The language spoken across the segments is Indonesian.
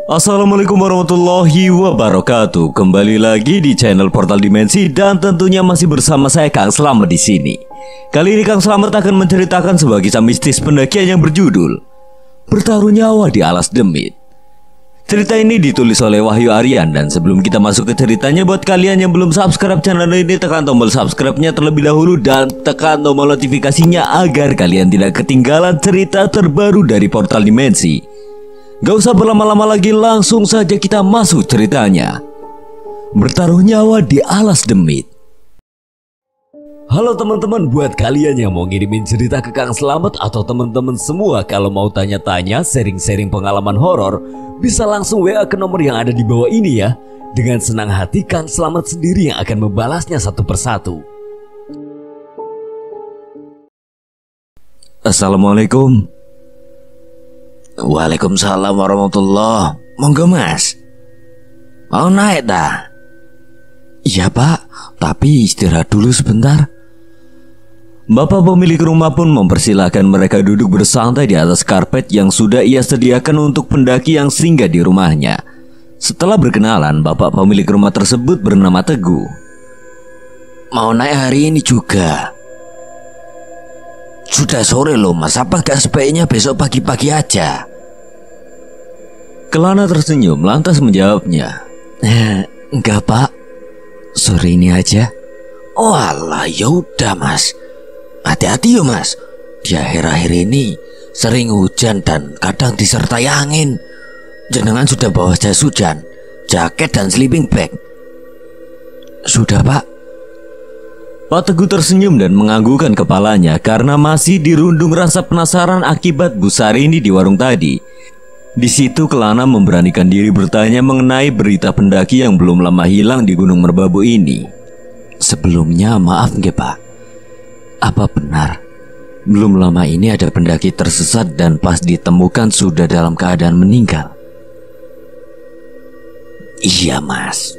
Assalamualaikum warahmatullahi wabarakatuh. Kembali lagi di channel Portal Dimensi dan tentunya masih bersama saya Kang Slamet di sini. Kali ini Kang Slamet akan menceritakan sebuah kisah mistis pendakian yang berjudul Bertaruh Nyawa di Alas Demit. Cerita ini ditulis oleh Wahyu Aryan, dan sebelum kita masuk ke ceritanya, buat kalian yang belum subscribe channel ini, tekan tombol subscribe-nya terlebih dahulu dan tekan tombol notifikasinya agar kalian tidak ketinggalan cerita terbaru dari Portal Dimensi. Gak usah berlama-lama lagi, langsung saja kita masuk ceritanya. Bertaruh Nyawa di Alas Demit. Halo teman-teman, buat kalian yang mau ngirimin cerita ke Kang Slamet atau teman-teman semua, kalau mau tanya-tanya, sharing-sharing pengalaman horor, bisa langsung WA ke nomor yang ada di bawah ini ya. Dengan senang hati Kang Slamet sendiri yang akan membalasnya satu persatu. Assalamualaikum. Waalaikumsalam warahmatullah. Monggo mas, mau naik dah? Iya pak, tapi istirahat dulu sebentar. Bapak pemilik rumah pun mempersilahkan mereka duduk bersantai di atas karpet yang sudah ia sediakan untuk pendaki yang singgah di rumahnya. Setelah berkenalan, bapak pemilik rumah tersebut bernama Teguh. Mau naik hari ini juga? Sudah sore loh mas, apa gak sebaiknya besok pagi-pagi aja? Kelana tersenyum lantas menjawabnya, Enggak pak, sore ini aja. Oh alah, yaudah mas. Hati-hati yo mas, di akhir-akhir ini sering hujan dan kadang disertai angin. Jenengan sudah bawa jas hujan, jaket dan sleeping bag? Sudah pak. Pak Teguh tersenyum dan menganggukkan kepalanya karena masih dirundung rasa penasaran akibat Bu Sarini di warung tadi. Di situ Kelana memberanikan diri bertanya mengenai berita pendaki yang belum lama hilang di Gunung Merbabu ini. Sebelumnya maaf nggih pak, apa benar belum lama ini ada pendaki tersesat dan pas ditemukan sudah dalam keadaan meninggal? Iya mas,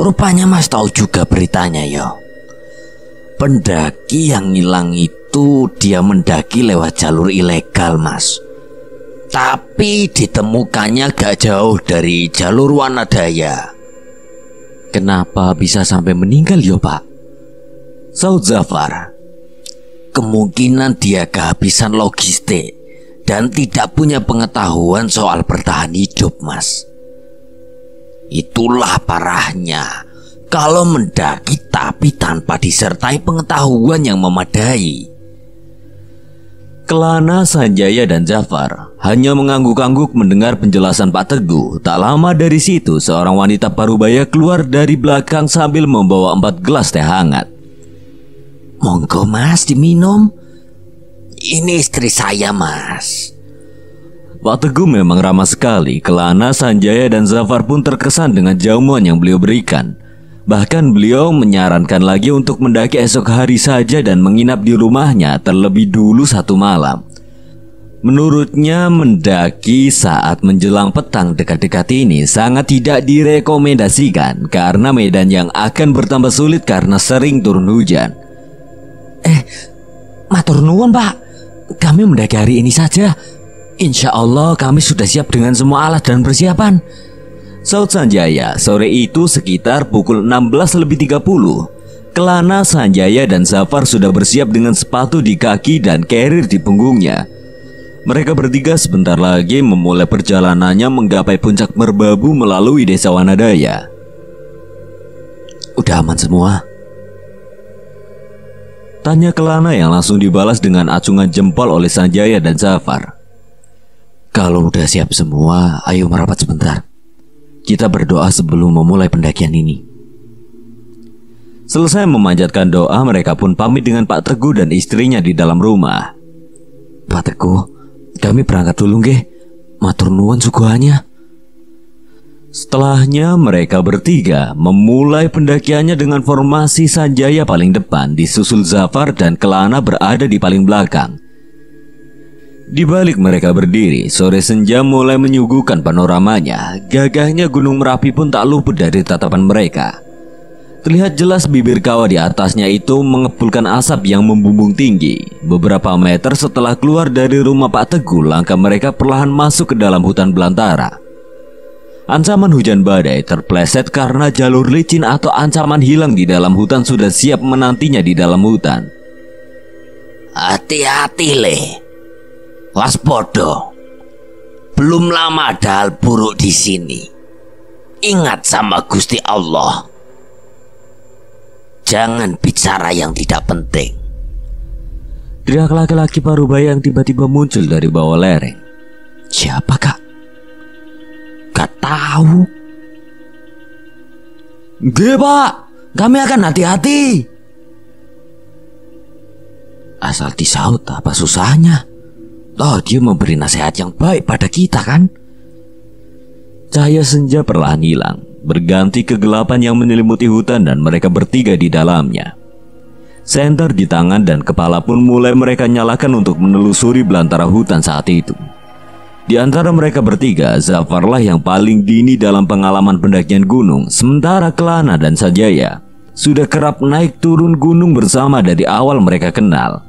rupanya mas tahu juga beritanya yo. Pendaki yang hilang itu dia mendaki lewat jalur ilegal mas, tapi ditemukannya gak jauh dari jalur Wanadaya. Kenapa bisa sampai meninggal yo pak? Saud Zafar, kemungkinan dia kehabisan logistik dan tidak punya pengetahuan soal bertahan hidup mas. Itulah parahnya kalau mendaki tapi tanpa disertai pengetahuan yang memadai. Kelana, Sanjaya dan Jafar hanya mengangguk-angguk mendengar penjelasan Pak Teguh. Tak lama dari situ seorang wanita parubaya keluar dari belakang sambil membawa 4 gelas teh hangat. Monggo mas, diminum. Ini istri saya mas. Pak Teguh memang ramah sekali. Kelana, Sanjaya dan Jafar pun terkesan dengan jamuan yang beliau berikan. Bahkan beliau menyarankan lagi untuk mendaki esok hari saja dan menginap di rumahnya terlebih dulu 1 malam. Menurutnya mendaki saat menjelang petang dekat-dekat ini sangat tidak direkomendasikan karena medan yang akan bertambah sulit karena sering turun hujan. Matur nuwun pak, kami mendaki hari ini saja. Insya Allah kami sudah siap dengan semua alat dan persiapan. Saud Sanjaya. Sore itu sekitar pukul 16:30. Kelana, Sanjaya dan Zafar sudah bersiap dengan sepatu di kaki dan carrier di punggungnya. Mereka bertiga sebentar lagi memulai perjalanannya menggapai puncak Merbabu melalui desa Wanadaya. Udah aman semua? Tanya Kelana yang langsung dibalas dengan acungan jempol oleh Sanjaya dan Zafar. Kalau udah siap semua, ayo merapat sebentar. Kita berdoa sebelum memulai pendakian ini. Selesai memanjatkan doa, mereka pun pamit dengan Pak Teguh dan istrinya di dalam rumah. Pak Teguh, kami berangkat dulu nggih. Matur nuwun suguhannya. Setelahnya mereka bertiga memulai pendakiannya dengan formasi Sanjaya paling depan, disusul Zafar dan Kelana berada di paling belakang. Di balik mereka berdiri, sore senja mulai menyuguhkan panoramanya. Gagahnya Gunung Merapi pun tak luput dari tatapan mereka. Terlihat jelas bibir kawah di atasnya itu mengepulkan asap yang membumbung tinggi. Beberapa meter setelah keluar dari rumah Pak Teguh, langkah mereka perlahan masuk ke dalam hutan belantara. Ancaman hujan badai terpleset karena jalur licin atau ancaman hilang di dalam hutan sudah siap menantinya di dalam hutan. Hati-hati le, waspodo. Belum lama ada hal buruk di sini. Ingat sama Gusti Allah. Jangan bicara yang tidak penting. Teriak laki-laki parubaya yang tiba-tiba muncul dari bawah lereng. Siapa kak? Gak tahu. Nggih Pak, kami akan hati-hati. Asal disaut apa susahnya? Toh dia memberi nasihat yang baik pada kita kan? Cahaya senja perlahan hilang, berganti kegelapan yang menyelimuti hutan dan mereka bertiga di dalamnya. Senter di tangan dan kepala pun mulai mereka nyalakan untuk menelusuri belantara hutan saat itu. Di antara mereka bertiga, Zafarlah yang paling dini dalam pengalaman pendakian gunung, sementara Kelana dan Sanjaya sudah kerap naik turun gunung bersama dari awal mereka kenal.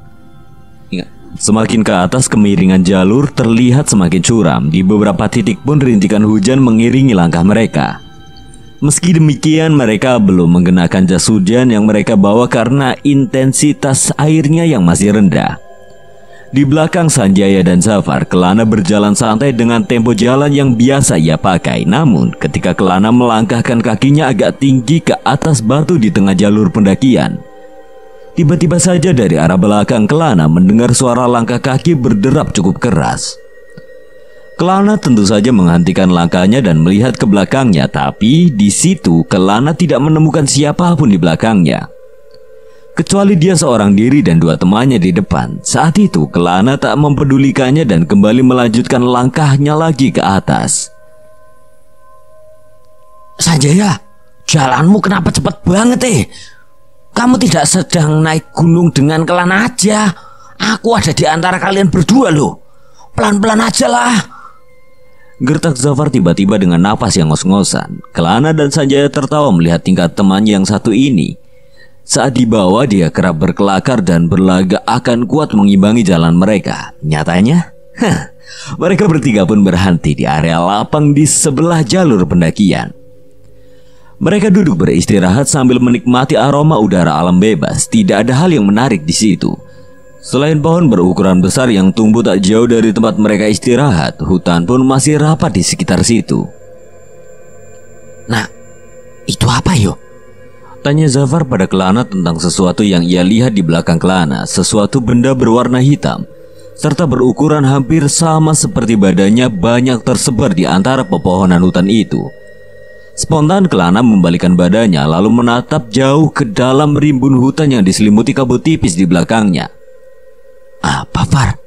Semakin ke atas kemiringan jalur terlihat semakin curam. Di beberapa titik pun rintikan hujan mengiringi langkah mereka. Meski demikian mereka belum mengenakan jas hujan yang mereka bawa karena intensitas airnya yang masih rendah. Di belakang Sanjaya dan Zafar, Kelana berjalan santai dengan tempo jalan yang biasa ia pakai. Namun ketika Kelana melangkahkan kakinya agak tinggi ke atas batu di tengah jalur pendakian, tiba-tiba saja dari arah belakang Kelana mendengar suara langkah kaki berderap cukup keras. Kelana tentu saja menghentikan langkahnya dan melihat ke belakangnya, tapi di situ Kelana tidak menemukan siapapun di belakangnya, kecuali dia seorang diri dan dua temannya di depan. Saat itu Kelana tak mempedulikannya dan kembali melanjutkan langkahnya lagi ke atas. Sanjaya, jalanmu kenapa cepat banget Kamu tidak sedang naik gunung dengan Kelana aja. Aku ada di antara kalian berdua loh. Pelan-pelan aja lah. Gertak Zafar tiba-tiba dengan napas yang ngos-ngosan. Kelana dan Sanjaya tertawa melihat tingkah temannya yang satu ini. Saat dibawa dia kerap berkelakar dan berlagak akan kuat mengimbangi jalan mereka. Nyatanya, mereka bertiga pun berhenti di area lapang di sebelah jalur pendakian. Mereka duduk beristirahat sambil menikmati aroma udara alam bebas. Tidak ada hal yang menarik di situ. Selain pohon berukuran besar yang tumbuh tak jauh dari tempat mereka istirahat, hutan pun masih rapat di sekitar situ. Nah, itu apa yo? Tanya Zafar pada Kelana tentang sesuatu yang ia lihat di belakang Kelana. Sesuatu benda berwarna hitam serta berukuran hampir sama seperti badannya banyak tersebar di antara pepohonan hutan itu. Spontan Kelana membalikkan badannya lalu menatap jauh ke dalam rimbun hutan yang diselimuti kabut tipis di belakangnya. Apa Far?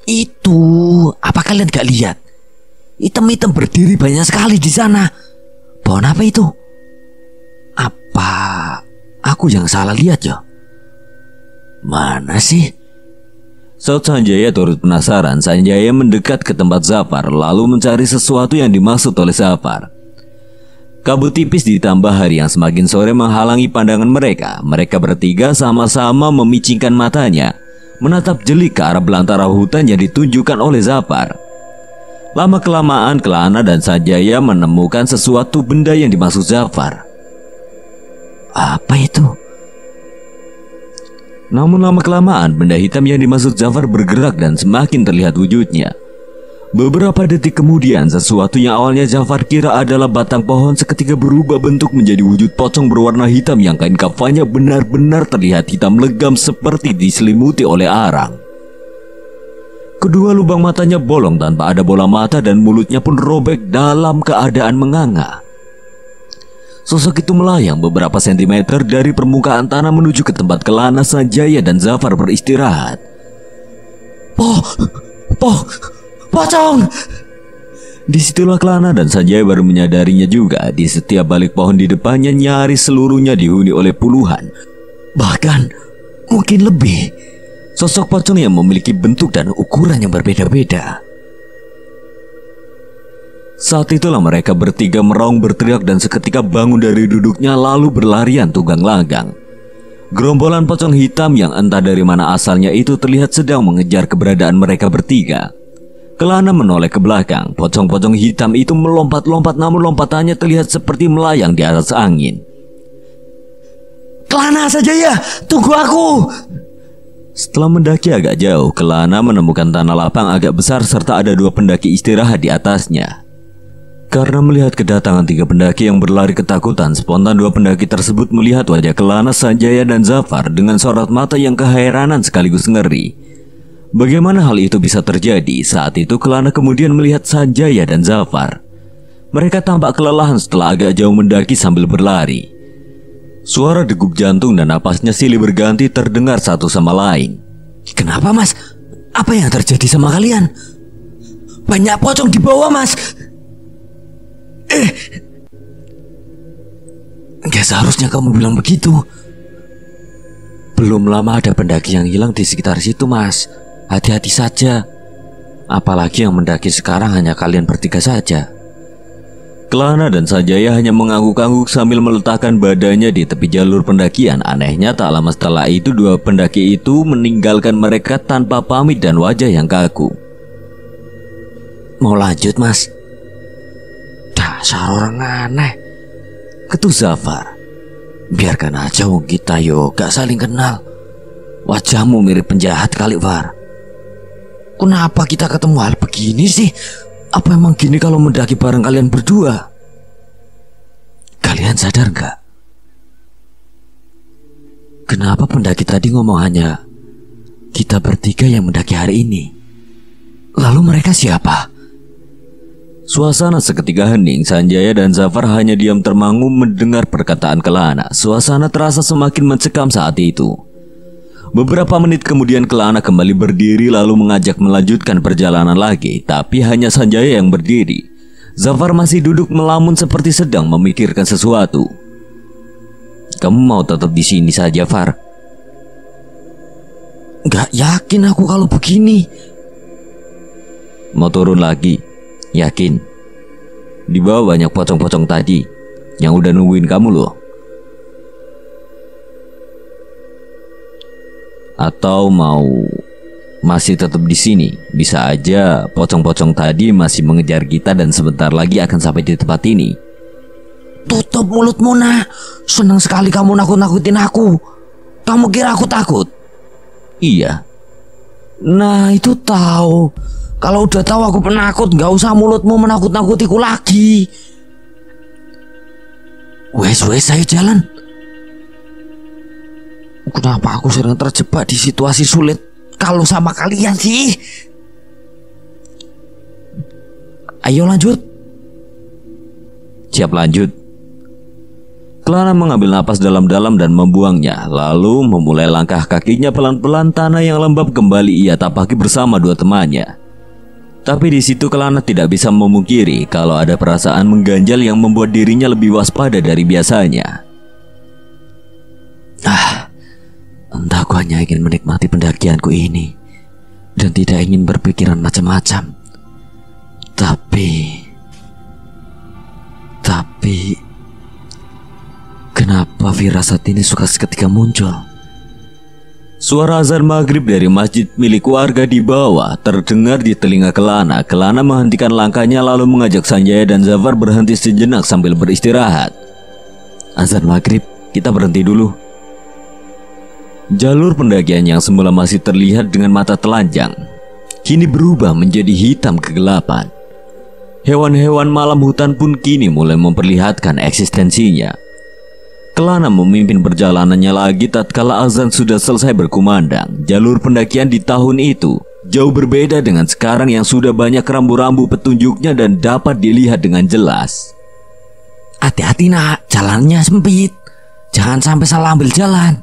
Itu apa kalian gak lihat? Hitam-hitam berdiri banyak sekali di sana. Pohon apa itu? Apa aku yang salah lihat ya? Mana sih? Saat Sanjaya turut penasaran, Sanjaya mendekat ke tempat Zafar lalu mencari sesuatu yang dimaksud oleh Zafar. Kabut tipis ditambah hari yang semakin sore menghalangi pandangan mereka. Mereka bertiga sama-sama memicingkan matanya, menatap jeli ke arah belantara hutan yang ditunjukkan oleh Zafar. Lama-kelamaan Kelana dan Sanjaya menemukan sesuatu benda yang dimaksud Zafar. Apa itu? Namun lama-kelamaan benda hitam yang dimaksud Zafar bergerak dan semakin terlihat wujudnya. Beberapa detik kemudian sesuatu yang awalnya Zafar kira adalah batang pohon seketika berubah bentuk menjadi wujud pocong berwarna hitam yang kain kafannya benar-benar terlihat hitam legam seperti diselimuti oleh arang. Kedua lubang matanya bolong tanpa ada bola mata dan mulutnya pun robek dalam keadaan menganga. Sosok itu melayang beberapa sentimeter dari permukaan tanah menuju ke tempat Kelana, Sanjaya dan Zafar beristirahat. Pocong! Disitulah Kelana dan Sanjaya baru menyadarinya juga. Di setiap balik pohon di depannya nyaris seluruhnya dihuni oleh puluhan, bahkan mungkin lebih, sosok pocong yang memiliki bentuk dan ukuran yang berbeda-beda. Saat itulah mereka bertiga meraung berteriak dan seketika bangun dari duduknya lalu berlarian tunggang langgang. Gerombolan pocong hitam yang entah dari mana asalnya itu terlihat sedang mengejar keberadaan mereka bertiga. Kelana menoleh ke belakang. Pocong-pocong hitam itu melompat-lompat, namun lompatannya terlihat seperti melayang di atas angin. Kelana Sanjaya, tunggu aku. Setelah mendaki agak jauh, Kelana menemukan tanah lapang agak besar serta ada 2 pendaki istirahat di atasnya. Karena melihat kedatangan 3 pendaki yang berlari ketakutan, spontan 2 pendaki tersebut melihat wajah Kelana, Sanjaya, dan Zafar dengan sorot mata yang keheranan sekaligus ngeri. Bagaimana hal itu bisa terjadi? Saat itu Kelana kemudian melihat Sanjaya dan Zafar. Mereka tampak kelelahan setelah agak jauh mendaki sambil berlari. Suara degup jantung dan napasnya silih berganti terdengar satu sama lain. Kenapa mas? Apa yang terjadi sama kalian? Banyak pocong di bawah mas. Gak seharusnya kamu bilang begitu. Belum lama ada pendaki yang hilang di sekitar situ mas. Hati-hati saja. Apalagi yang mendaki sekarang hanya kalian bertiga saja. Kelana dan Sanjaya hanya mengangguk-angguk sambil meletakkan badannya di tepi jalur pendakian. Anehnya tak lama setelah itu 2 pendaki itu meninggalkan mereka tanpa pamit dan wajah yang kaku. Mau lanjut mas? Dasar orang aneh, ketu Zafar. Biarkan aja wong kita yo gak saling kenal. Wajahmu mirip penjahat kali Far. Kenapa kita ketemu hal begini sih? Apa emang gini kalau mendaki bareng kalian berdua? Kalian sadar gak? Kenapa pendaki tadi ngomong hanya kita bertiga yang mendaki hari ini? Lalu mereka siapa? Suasana seketika hening. Sanjaya dan Zafar hanya diam termangu mendengar perkataan Kelana. Suasana terasa semakin mencekam saat itu. Beberapa menit kemudian Kelana kembali berdiri lalu mengajak melanjutkan perjalanan lagi. Tapi hanya Sanjaya yang berdiri. Zafar masih duduk melamun seperti sedang memikirkan sesuatu. Kamu mau tetap di sini saja Far? Gak yakin aku kalau begini. Mau turun lagi? Yakin? Di bawah banyak pocong-pocong tadi yang udah nungguin kamu loh. Atau mau masih tetap di sini? Bisa aja pocong-pocong tadi masih mengejar kita dan sebentar lagi akan sampai di tempat ini. Tutup mulutmu nak. Senang sekali kamu nakut-nakutin aku. Kamu kira aku takut? Iya. Nah itu tahu. Kalau udah tahu aku penakut, gak usah mulutmu menakut-nakutiku lagi. Wes ayo jalan. Kenapa aku sering terjebak di situasi sulit kalau sama kalian sih? Ayo lanjut. Siap lanjut. Kelana mengambil napas dalam-dalam dan membuangnya. Lalu memulai langkah kakinya pelan-pelan. Tanah yang lembab kembali ia tapaki bersama 2 temannya. Tapi di situ Kelana tidak bisa memungkiri kalau ada perasaan mengganjal yang membuat dirinya lebih waspada dari biasanya. Entah aku hanya ingin menikmati pendakianku ini dan tidak ingin berpikiran macam-macam. Tapi kenapa firasat ini suka seketika muncul? Suara azan maghrib dari masjid milik warga di bawah terdengar di telinga Kelana. Kelana menghentikan langkahnya lalu mengajak Sanjaya dan Zafar berhenti sejenak sambil beristirahat. Azan maghrib, kita berhenti dulu. Jalur pendakian yang semula masih terlihat dengan mata telanjang kini berubah menjadi hitam kegelapan. Hewan-hewan malam hutan pun kini mulai memperlihatkan eksistensinya. Kelana memimpin perjalanannya lagi tatkala azan sudah selesai berkumandang. Jalur pendakian di tahun itu jauh berbeda dengan sekarang yang sudah banyak rambu-rambu petunjuknya dan dapat dilihat dengan jelas. Hati-hati nak, jalannya sempit. Jangan sampai salah ambil jalan.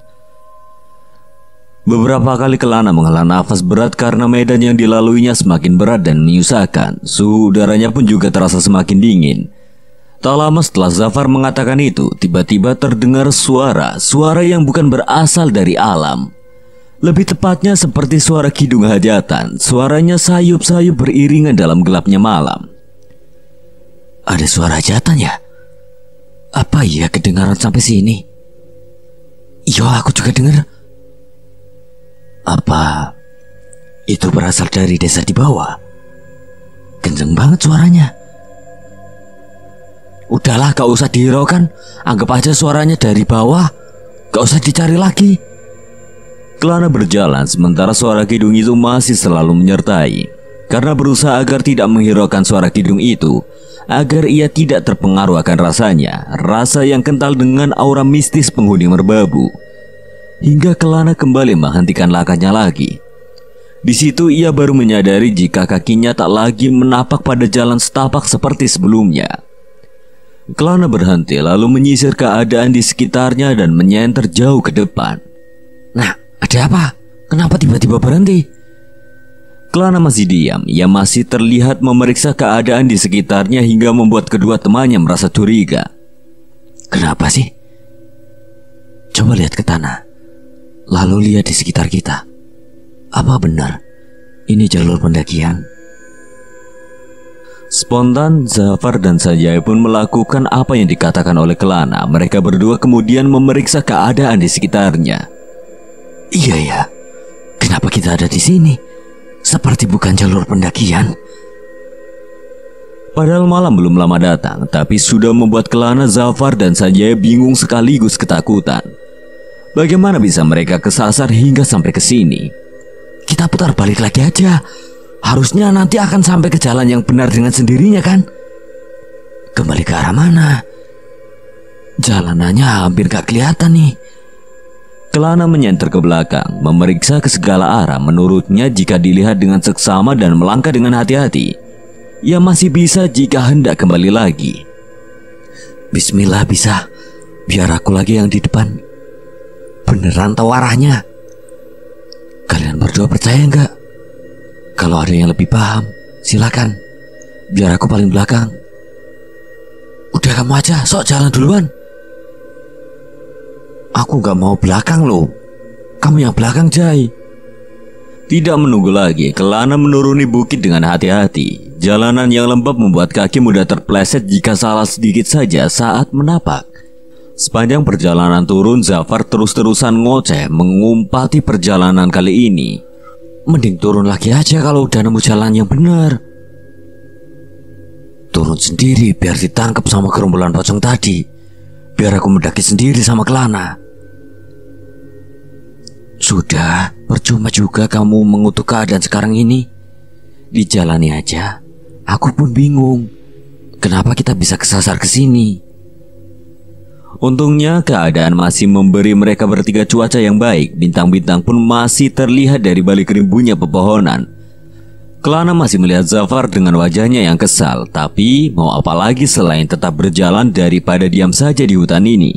Beberapa kali Kelana menghela nafas berat karena medan yang dilaluinya semakin berat dan menyusahkan. Suhu udaranya pun juga terasa semakin dingin. Tak lama setelah Zafar mengatakan itu, tiba-tiba terdengar suara yang bukan berasal dari alam. Lebih tepatnya seperti suara kidung hajatan. Suaranya sayup-sayup beriringan dalam gelapnya malam. Ada suara hajatan ya? Apa iya kedengaran sampai sini? Iya, aku juga dengar. Apa itu berasal dari desa di bawah? Kenceng banget suaranya. Udahlah, gak usah dihiraukan. Anggap aja suaranya dari bawah. Gak usah dicari lagi. Kelana berjalan sementara suara kidung itu masih selalu menyertai. Karena berusaha agar tidak menghiraukan suara kidung itu, agar ia tidak terpengaruh akan rasanya, rasa yang kental dengan aura mistis penghuni merbabu. Hingga Kelana kembali menghentikan langkahnya lagi. Di situ ia baru menyadari jika kakinya tak lagi menapak pada jalan setapak seperti sebelumnya. Kelana berhenti lalu menyisir keadaan di sekitarnya dan menyenter jauh ke depan. Nah, ada apa? Kenapa tiba-tiba berhenti? Kelana masih diam. Ia masih terlihat memeriksa keadaan di sekitarnya hingga membuat kedua temannya merasa curiga. Kenapa sih? Coba lihat ke tanah. Lalu lihat di sekitar kita. Apa benar ini jalur pendakian? Spontan Zafar dan Sanjay pun melakukan apa yang dikatakan oleh Kelana. Mereka berdua kemudian memeriksa keadaan di sekitarnya. Iya ya, kenapa kita ada di sini? Seperti bukan jalur pendakian. Padahal malam belum lama datang, tapi sudah membuat Kelana, Zafar dan Sanjay bingung sekaligus ketakutan. Bagaimana bisa mereka kesasar hingga sampai ke sini? Kita putar balik lagi aja. Harusnya nanti akan sampai ke jalan yang benar dengan sendirinya kan? Kembali ke arah mana? Jalanannya hampir gak kelihatan nih. Kelana menyenter ke belakang, memeriksa ke segala arah. Menurutnya jika dilihat dengan seksama dan melangkah dengan hati-hati, ia masih bisa jika hendak kembali lagi. Bismillah, bisa. Biar aku lagi yang di depan. Beneran tahu arahnya. Kalian berdua percaya nggak? Kalau ada yang lebih paham, silakan. Biar aku paling belakang. Udah, kamu aja, sok jalan duluan. Aku nggak mau belakang loh. Kamu yang belakang, Jai. Tidak menunggu lagi, Kelana menuruni bukit dengan hati-hati. Jalanan yang lembab membuat kaki mudah terpleset jika salah sedikit saja saat menapak. Sepanjang perjalanan turun, Zafar terus-terusan ngoceh mengumpati perjalanan kali ini. Mending turun lagi aja kalau udah nemu jalan yang benar. Turun sendiri biar ditangkap sama gerombolan pocong tadi. Biar aku mendaki sendiri sama Kelana. Sudah, percuma juga kamu mengutuk keadaan sekarang ini. Dijalani aja. Aku pun bingung. Kenapa kita bisa kesasar ke sini? Untungnya keadaan masih memberi mereka bertiga cuaca yang baik. Bintang-bintang pun masih terlihat dari balik rimbunnya pepohonan. Kelana masih melihat Zafar dengan wajahnya yang kesal. Tapi mau apa lagi selain tetap berjalan daripada diam saja di hutan ini.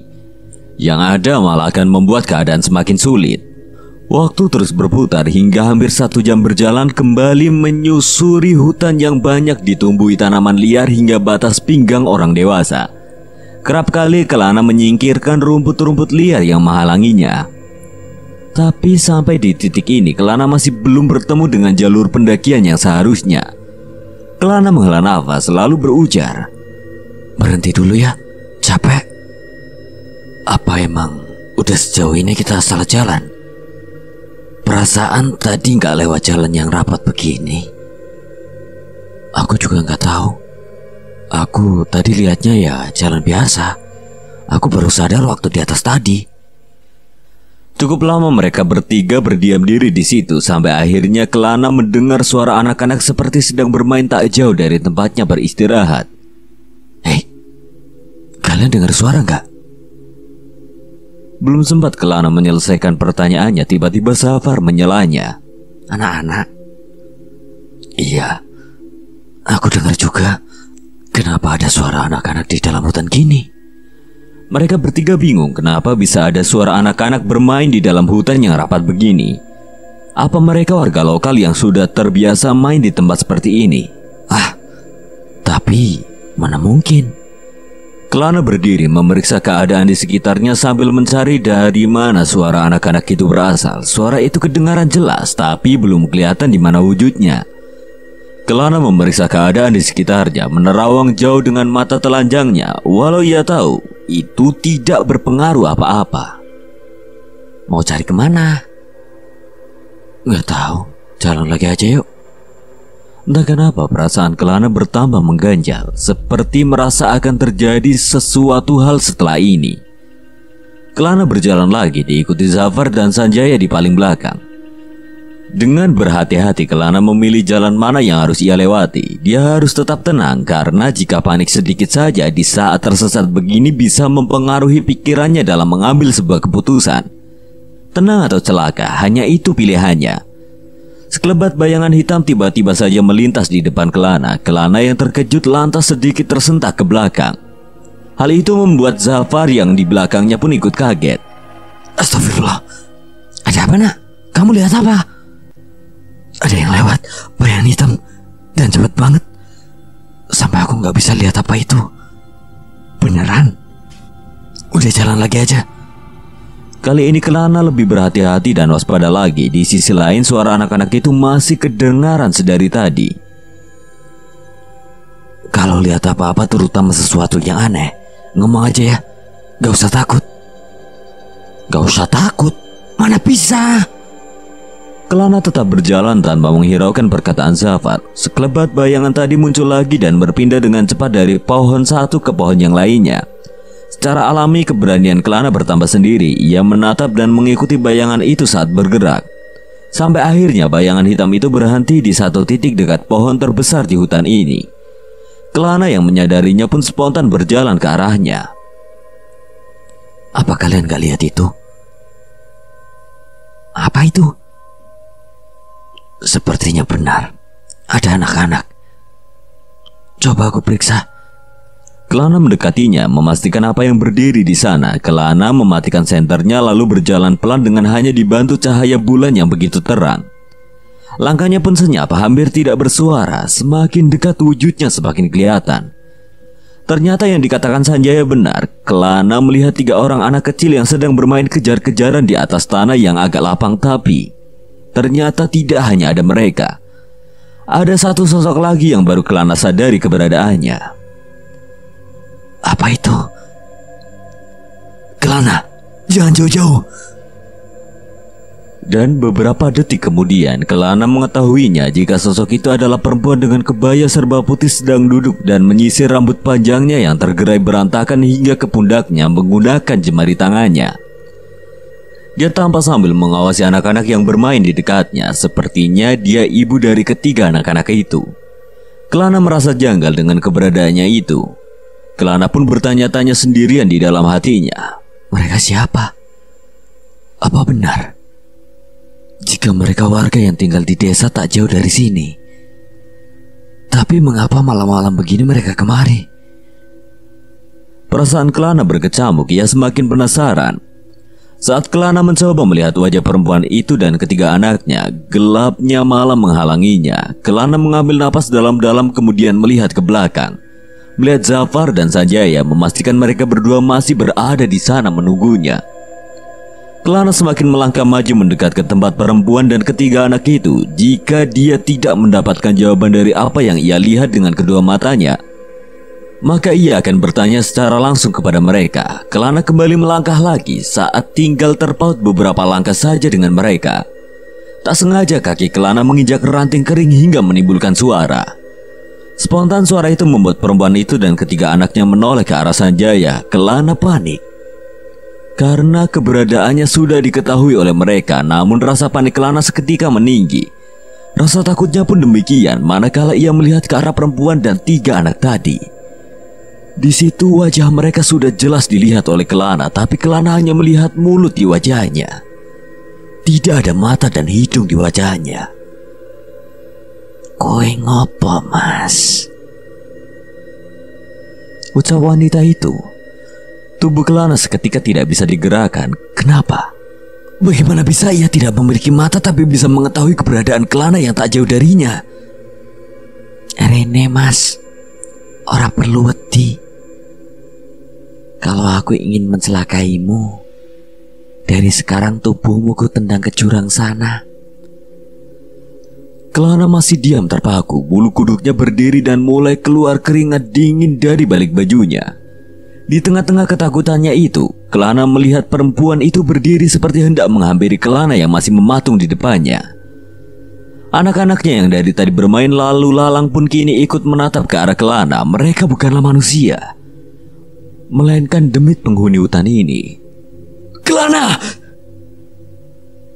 Yang ada malah akan membuat keadaan semakin sulit. Waktu terus berputar hingga hampir 1 jam berjalan kembali menyusuri hutan yang banyak ditumbuhi tanaman liar hingga batas pinggang orang dewasa. Kerap kali Kelana menyingkirkan rumput-rumput liar yang menghalanginya. Tapi sampai di titik ini Kelana masih belum bertemu dengan jalur pendakian yang seharusnya. Kelana menghela nafas lalu berujar, "Berhenti dulu ya, capek." Apa emang udah sejauh ini kita salah jalan? Perasaan tadi gak lewat jalan yang rapat begini. Aku juga gak tahu. Aku tadi lihatnya ya jalan biasa. Aku baru sadar waktu di atas tadi. Cukup lama mereka bertiga berdiam diri di situ sampai akhirnya Kelana mendengar suara anak-anak seperti sedang bermain tak jauh dari tempatnya beristirahat. Hei, kalian dengar suara nggak? Belum sempat Kelana menyelesaikan pertanyaannya, tiba-tiba Zafar menyelanya. Anak-anak? Iya, aku dengar juga. Kenapa ada suara anak-anak di dalam hutan gini? Mereka bertiga bingung kenapa bisa ada suara anak-anak bermain di dalam hutan yang rapat begini. Apa mereka warga lokal yang sudah terbiasa main di tempat seperti ini? Tapi mana mungkin? Kelana berdiri memeriksa keadaan di sekitarnya sambil mencari dari mana suara anak-anak itu berasal. Suara itu kedengaran jelas tapi belum kelihatan di mana wujudnya. Kelana memeriksa keadaan di sekitarnya, menerawang jauh dengan mata telanjangnya, walau ia tahu itu tidak berpengaruh apa-apa. Mau cari kemana? Nggak tahu, jalan lagi aja yuk. Entah kenapa perasaan Kelana bertambah mengganjal, seperti merasa akan terjadi sesuatu hal setelah ini. Kelana berjalan lagi diikuti Zafar dan Sanjaya di paling belakang. Dengan berhati-hati Kelana memilih jalan mana yang harus ia lewati. Dia harus tetap tenang karena jika panik sedikit saja di saat tersesat begini bisa mempengaruhi pikirannya dalam mengambil sebuah keputusan. Tenang atau celaka, hanya itu pilihannya. Sekelebat bayangan hitam tiba-tiba saja melintas di depan Kelana. Kelana yang terkejut lantas sedikit tersentak ke belakang. Hal itu membuat Zafar yang di belakangnya pun ikut kaget. Astagfirullah, ada apa nak? Kamu lihat apa? Ada yang lewat, bayangan hitam, dan cepat banget. Sampai aku nggak bisa lihat apa itu. Beneran? Udah jalan lagi aja. Kali ini Kelana lebih berhati-hati dan waspada lagi. Di sisi lain suara anak-anak itu masih kedengaran sedari tadi. Kalau lihat apa-apa terutama sesuatu yang aneh, ngomong aja ya. Gak usah takut. Gak usah takut? Mana bisa? Kelana tetap berjalan tanpa menghiraukan perkataan Zafar. Sekelebat bayangan tadi muncul lagi dan berpindah dengan cepat dari pohon satu ke pohon yang lainnya. Secara alami keberanian Kelana bertambah sendiri. Ia menatap dan mengikuti bayangan itu saat bergerak. Sampai akhirnya bayangan hitam itu berhenti di satu titik dekat pohon terbesar di hutan ini. Kelana yang menyadarinya pun spontan berjalan ke arahnya. Apa kalian gak lihat itu? Apa itu? Sepertinya benar. Ada anak-anak. Coba aku periksa. Kelana mendekatinya, memastikan apa yang berdiri di sana. Kelana mematikan senternya lalu berjalan pelan dengan hanya dibantu cahaya bulan yang begitu terang. Langkahnya pun senyap, hampir tidak bersuara. Semakin dekat wujudnya semakin kelihatan. Ternyata yang dikatakan Sanjaya benar. Kelana melihat 3 orang anak kecil yang sedang bermain kejar-kejaran di atas tanah yang agak lapang, tapi ternyata tidak hanya ada mereka. Ada satu sosok lagi yang baru Kelana sadari keberadaannya. Apa itu? Kelana, jangan jauh-jauh. Dan beberapa detik kemudian Kelana mengetahuinya jika sosok itu adalah perempuan dengan kebaya serba putih sedang duduk dan menyisir rambut panjangnya yang tergerai berantakan hingga ke pundaknya menggunakan jemari tangannya. Dia tampak sambil mengawasi anak-anak yang bermain di dekatnya. Sepertinya dia ibu dari ketiga anak-anak itu. Kelana merasa janggal dengan keberadaannya itu. Kelana pun bertanya-tanya sendirian di dalam hatinya. Mereka siapa? Apa benar jika mereka warga yang tinggal di desa tak jauh dari sini? Tapi mengapa malam-malam begini mereka kemari? Perasaan Kelana berkecamuk. Ia semakin penasaran. Saat Kelana mencoba melihat wajah perempuan itu dan ketiga anaknya, gelapnya malam menghalanginya. Kelana mengambil napas dalam-dalam kemudian melihat ke belakang. Melihat Zafar dan Sanjaya, memastikan mereka berdua masih berada di sana menunggunya. Kelana semakin melangkah maju mendekat ke tempat perempuan dan ketiga anak itu. Jika dia tidak mendapatkan jawaban dari apa yang ia lihat dengan kedua matanya, maka ia akan bertanya secara langsung kepada mereka. Kelana kembali melangkah lagi saat tinggal terpaut beberapa langkah saja dengan mereka. Tak sengaja kaki Kelana menginjak ranting kering hingga menimbulkan suara. Spontan suara itu membuat perempuan itu dan ketiga anaknya menoleh ke arah Sanjaya. Kelana panik karena keberadaannya sudah diketahui oleh mereka. Namun rasa panik Kelana seketika meninggi. Rasa takutnya pun demikian manakala ia melihat ke arah perempuan dan 3 anak tadi. Di situ wajah mereka sudah jelas dilihat oleh Kelana, tapi Kelana hanya melihat mulut di wajahnya. Tidak ada mata dan hidung di wajahnya. Kowe ngopo, Mas? Ucap wanita itu Tubuh Kelana seketika tidak bisa digerakkan. Kenapa? Bagaimana bisa ia tidak memiliki mata tapi bisa mengetahui keberadaan Kelana yang tak jauh darinya? Rene mas, ora perlu wedi. Kalau aku ingin mencelakaimu, dari sekarang tubuhmu ku tendang ke jurang sana. Kelana masih diam terpaku. Bulu kuduknya berdiri dan mulai keluar keringat dingin dari balik bajunya. Di tengah-tengah ketakutannya itu, Kelana melihat perempuan itu berdiri seperti hendak menghampiri Kelana yang masih mematung di depannya. Anak-anaknya yang dari tadi bermain lalu lalang pun kini ikut menatap ke arah Kelana. Mereka bukanlah manusia, melainkan demit penghuni hutan ini. Kelana!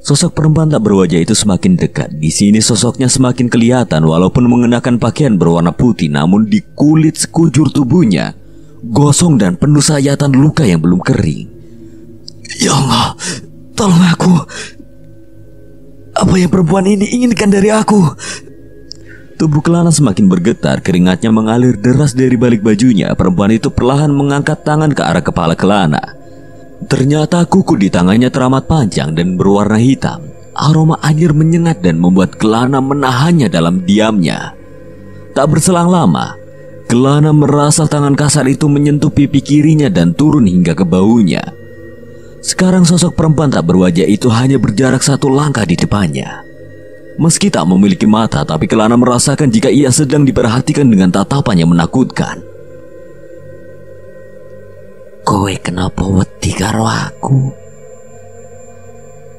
Sosok perempuan tak berwajah itu semakin dekat. Di sini sosoknya semakin kelihatan walaupun mengenakan pakaian berwarna putih, namun di kulit sekujur tubuhnya gosong dan penuh sayatan luka yang belum kering. Ya Allah, tolong aku. Apa yang perempuan ini inginkan dari aku? Tubuh Kelana semakin bergetar, keringatnya mengalir deras dari balik bajunya. Perempuan itu perlahan mengangkat tangan ke arah kepala Kelana. Ternyata kuku di tangannya teramat panjang dan berwarna hitam. Aroma anjir menyengat dan membuat Kelana menahannya dalam diamnya. Tak berselang lama, Kelana merasa tangan kasar itu menyentuh pipi kirinya dan turun hingga ke bahunya. Sekarang sosok perempuan tak berwajah itu hanya berjarak 1 langkah di depannya. Meski tak memiliki mata, tapi Kelana merasakan jika ia sedang diperhatikan dengan tatapan yang menakutkan. Kowe kenapa wedi karo aku?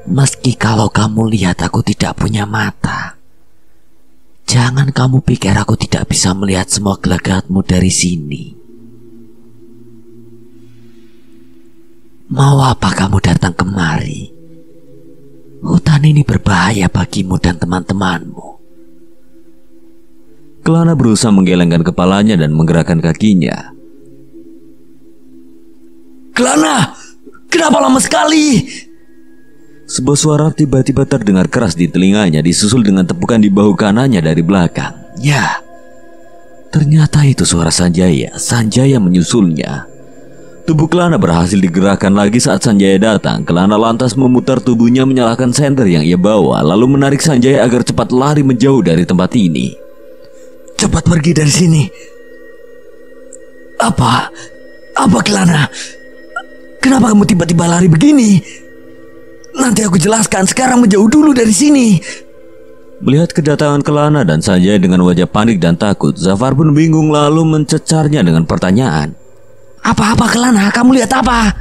Meski kalau kamu lihat aku tidak punya mata, jangan kamu pikir aku tidak bisa melihat semua gelagatmu dari sini. Mau apa kamu datang kemari? Hutan ini berbahaya bagimu dan teman-temanmu. Kelana berusaha menggelengkan kepalanya dan menggerakkan kakinya. Kelana, kenapa lama sekali? Sebuah suara tiba-tiba terdengar keras di telinganya, disusul dengan tepukan di bahu kanannya dari belakang. Ya, ternyata itu suara Sanjaya. Sanjaya menyusulnya. Tubuh Kelana berhasil digerakkan lagi saat Sanjaya datang. Kelana lantas memutar tubuhnya menyalakan senter yang ia bawa, lalu menarik Sanjaya agar cepat lari menjauh dari tempat ini. Cepat pergi dari sini. Apa Kelana? Kenapa kamu tiba-tiba lari begini? Nanti aku jelaskan, sekarang menjauh dulu dari sini. Melihat kedatangan Kelana dan Sanjaya dengan wajah panik dan takut, Zafar pun bingung lalu mencecarnya dengan pertanyaan. Apa Kelana? Kamu lihat apa?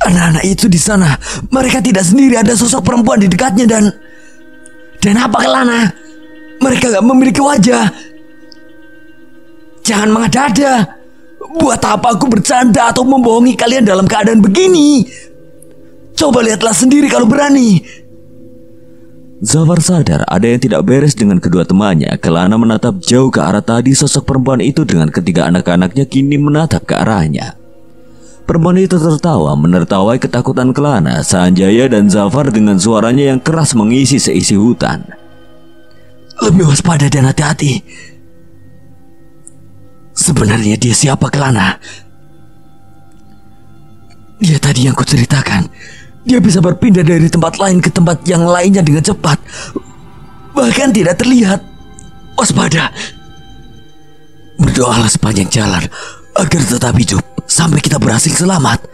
Anak-anak itu di sana, mereka tidak sendiri, ada sosok perempuan di dekatnya dan apa Kelana? Mereka gak memiliki wajah. Jangan mengada-ada. Buat apa aku bercanda atau membohongi kalian dalam keadaan begini? Coba lihatlah sendiri kalau berani. Zafar sadar ada yang tidak beres dengan kedua temannya. Kelana menatap jauh ke arah tadi. Sosok perempuan itu dengan ketiga anak-anaknya kini menatap ke arahnya. Perempuan itu tertawa menertawai ketakutan Kelana. Sanjaya dan Zafar dengan suaranya yang keras mengisi seisi hutan. Lebih waspada dan hati-hati. Sebenarnya dia siapa Kelana? Dia tadi yang kuceritakan. Dia bisa berpindah dari tempat lain ke tempat yang lainnya dengan cepat. Bahkan tidak terlihat. Waspada. Berdoalah sepanjang jalan agar tetap hidup sampai kita berhasil selamat.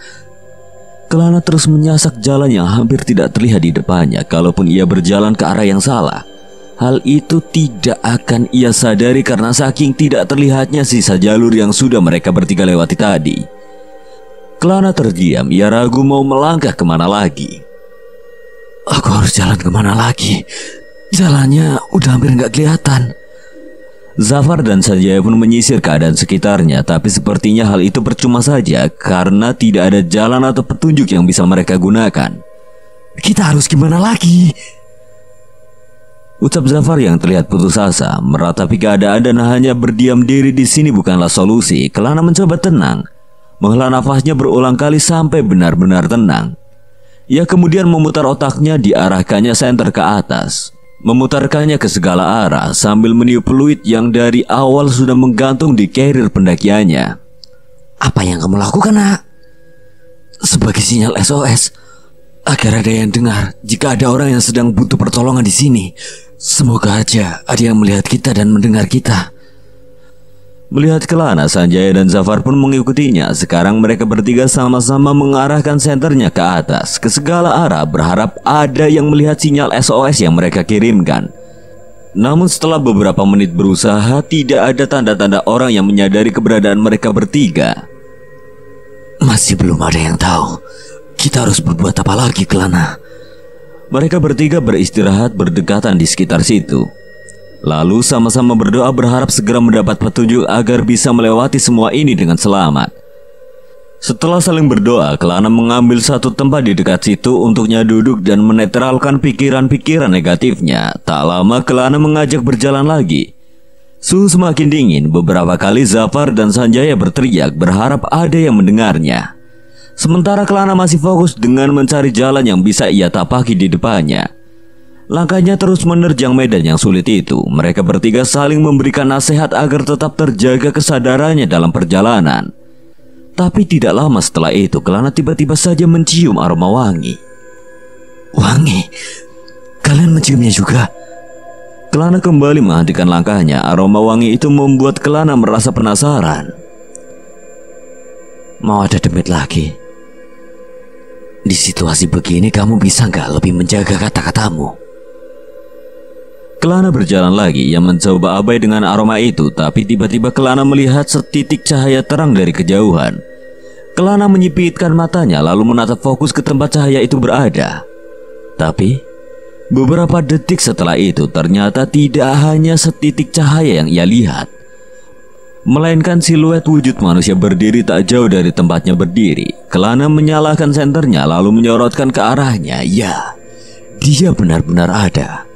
Kelana terus menyasak jalan yang hampir tidak terlihat di depannya. Kalaupun ia berjalan ke arah yang salah, hal itu tidak akan ia sadari karena saking tidak terlihatnya sisa jalur yang sudah mereka bertiga lewati tadi. Kelana terdiam, ia ragu mau melangkah kemana lagi. Aku harus jalan kemana lagi? Jalannya udah hampir gak kelihatan. Zafar dan Sanjaya pun menyisir keadaan sekitarnya, tapi sepertinya hal itu percuma saja karena tidak ada jalan atau petunjuk yang bisa mereka gunakan. Kita harus gimana lagi? Ucap Zafar yang terlihat putus asa. Meratapi keadaan dan hanya berdiam diri di sini bukanlah solusi. Kelana mencoba tenang, menghela nafasnya berulang kali sampai benar-benar tenang. Ia kemudian memutar otaknya, diarahkannya senter ke atas, memutarkannya ke segala arah sambil meniup fluid yang dari awal sudah menggantung di carrier pendakiannya. Apa yang kamu lakukan, Nak? sebagai sinyal SOS agar ada yang dengar jika ada orang yang sedang butuh pertolongan di sini. Semoga aja ada yang melihat kita dan mendengar kita. Melihat Kelana, Sanjaya dan Zafar pun mengikutinya. Sekarang mereka bertiga sama-sama mengarahkan senternya ke atas, ke segala arah, berharap ada yang melihat sinyal SOS yang mereka kirimkan. Namun setelah beberapa menit berusaha, tidak ada tanda-tanda orang yang menyadari keberadaan mereka bertiga. Masih belum ada yang tahu. Kita harus berbuat apa lagi, Kelana? Mereka bertiga beristirahat berdekatan di sekitar situ. Lalu sama-sama berdoa berharap segera mendapat petunjuk agar bisa melewati semua ini dengan selamat. Setelah saling berdoa, Kelana mengambil satu tempat di dekat situ untuknya duduk dan menetralkan pikiran-pikiran negatifnya. Tak lama Kelana mengajak berjalan lagi. Suhu semakin dingin, beberapa kali Zafar dan Sanjaya berteriak berharap ada yang mendengarnya. Sementara Kelana masih fokus dengan mencari jalan yang bisa ia tapaki di depannya. Langkahnya terus menerjang medan yang sulit itu. Mereka bertiga saling memberikan nasihat agar tetap terjaga kesadarannya dalam perjalanan. Tapi tidak lama setelah itu, Kelana tiba-tiba saja mencium aroma wangi. Wangi? Kalian menciumnya juga? Kelana kembali menghentikan langkahnya. Aroma wangi itu membuat Kelana merasa penasaran. Mau ada demit lagi? Di situasi begini kamu bisa nggak lebih menjaga kata-katamu? Kelana berjalan lagi. Ia mencoba abai dengan aroma itu, tapi tiba-tiba Kelana melihat setitik cahaya terang dari kejauhan. Kelana menyipitkan matanya lalu menatap fokus ke tempat cahaya itu berada. Tapi beberapa detik setelah itu ternyata tidak hanya setitik cahaya yang ia lihat, melainkan siluet wujud manusia berdiri tak jauh dari tempatnya berdiri. Kelana menyalakan senternya lalu menyorotkan ke arahnya. Ya, dia benar-benar ada.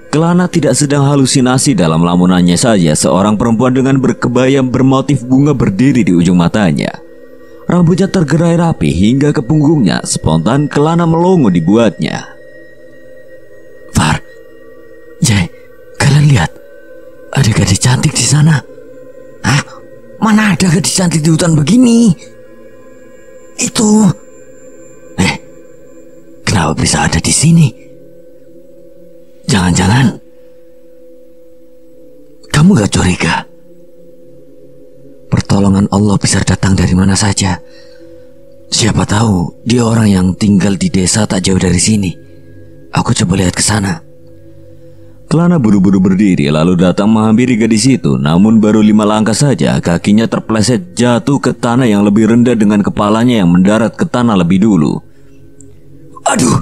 Kelana tidak sedang halusinasi dalam lamunannya saja. Seorang perempuan dengan berkebaya bermotif bunga berdiri di ujung matanya. Rambutnya tergerai rapi hingga ke punggungnya. Spontan Kelana melongo dibuatnya. Far, Jay, kalian lihat, ada gadis cantik di sana. Hah? Mana ada gadis cantik di hutan begini? Itu. Kenapa bisa ada di sini? Jangan-jangan kamu gak curiga? Pertolongan Allah bisa datang dari mana saja. Siapa tahu dia orang yang tinggal di desa tak jauh dari sini. Aku coba lihat ke sana. Kelana buru-buru berdiri lalu datang menghampiri gadis itu. Namun baru 5 langkah saja kakinya terpleset jatuh ke tanah yang lebih rendah dengan kepalanya yang mendarat ke tanah lebih dulu. Aduh,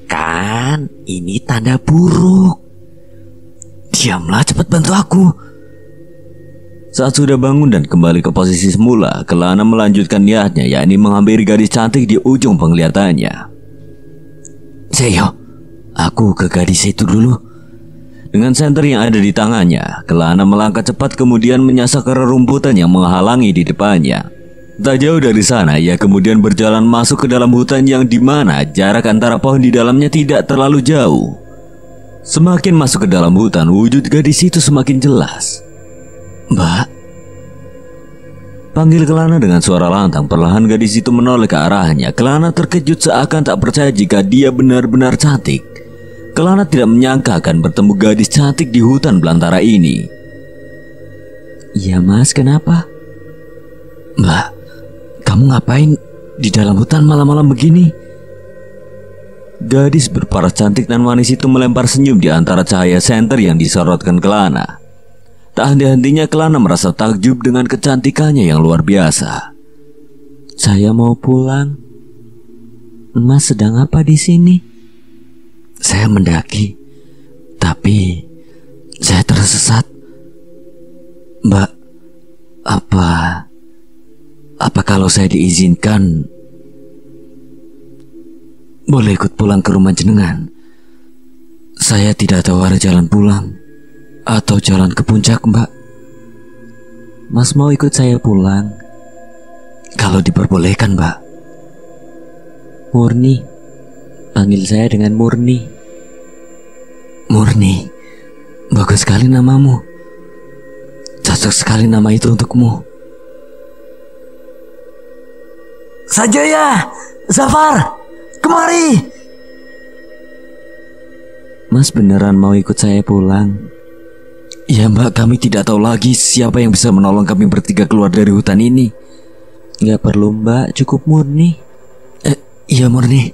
kan ini tanda buruk. Diamlah, cepat bantu aku. Saat sudah bangun dan kembali ke posisi semula, Kelana melanjutkan niatnya, yakni menghampiri gadis cantik di ujung penglihatannya. Seyo, aku ke gadis itu dulu. Dengan senter yang ada di tangannya, Kelana melangkah cepat kemudian menyasar ke rerumputan yang menghalangi di depannya. Tak jauh dari sana, ia kemudian berjalan masuk ke dalam hutan yang dimana jarak antara pohon di dalamnya tidak terlalu jauh. Semakin masuk ke dalam hutan, wujud gadis itu semakin jelas. Mbak, panggil Kelana dengan suara lantang. Perlahan gadis itu menoleh ke arahnya. Kelana terkejut seakan tak percaya jika dia benar-benar cantik. Kelana tidak menyangka akan bertemu gadis cantik di hutan belantara ini. Iya mas, kenapa? Mbak, kamu ngapain di dalam hutan malam-malam begini? Gadis berparas cantik dan manis itu melempar senyum di antara cahaya senter yang disorotkan Kelana. Tak henti-hentinya Kelana merasa takjub dengan kecantikannya yang luar biasa. Saya mau pulang. Mas sedang apa di sini? Saya mendaki, tapi saya tersesat. Mbak, apa kalau saya diizinkan boleh ikut pulang ke rumah jenengan? Saya tidak tahu arah jalan pulang atau jalan ke puncak, Mbak. Mas mau ikut saya pulang? Kalau diperbolehkan, Mbak. Murni. Panggil saya dengan Murni. Murni, bagus sekali namamu. Cocok sekali nama itu untukmu. Sanjaya, Zafar, kemari. Mas beneran mau ikut saya pulang? Ya Mbak, kami tidak tahu lagi siapa yang bisa menolong kami bertiga keluar dari hutan ini. Gak perlu Mbak, cukup Murni. Iya Murni.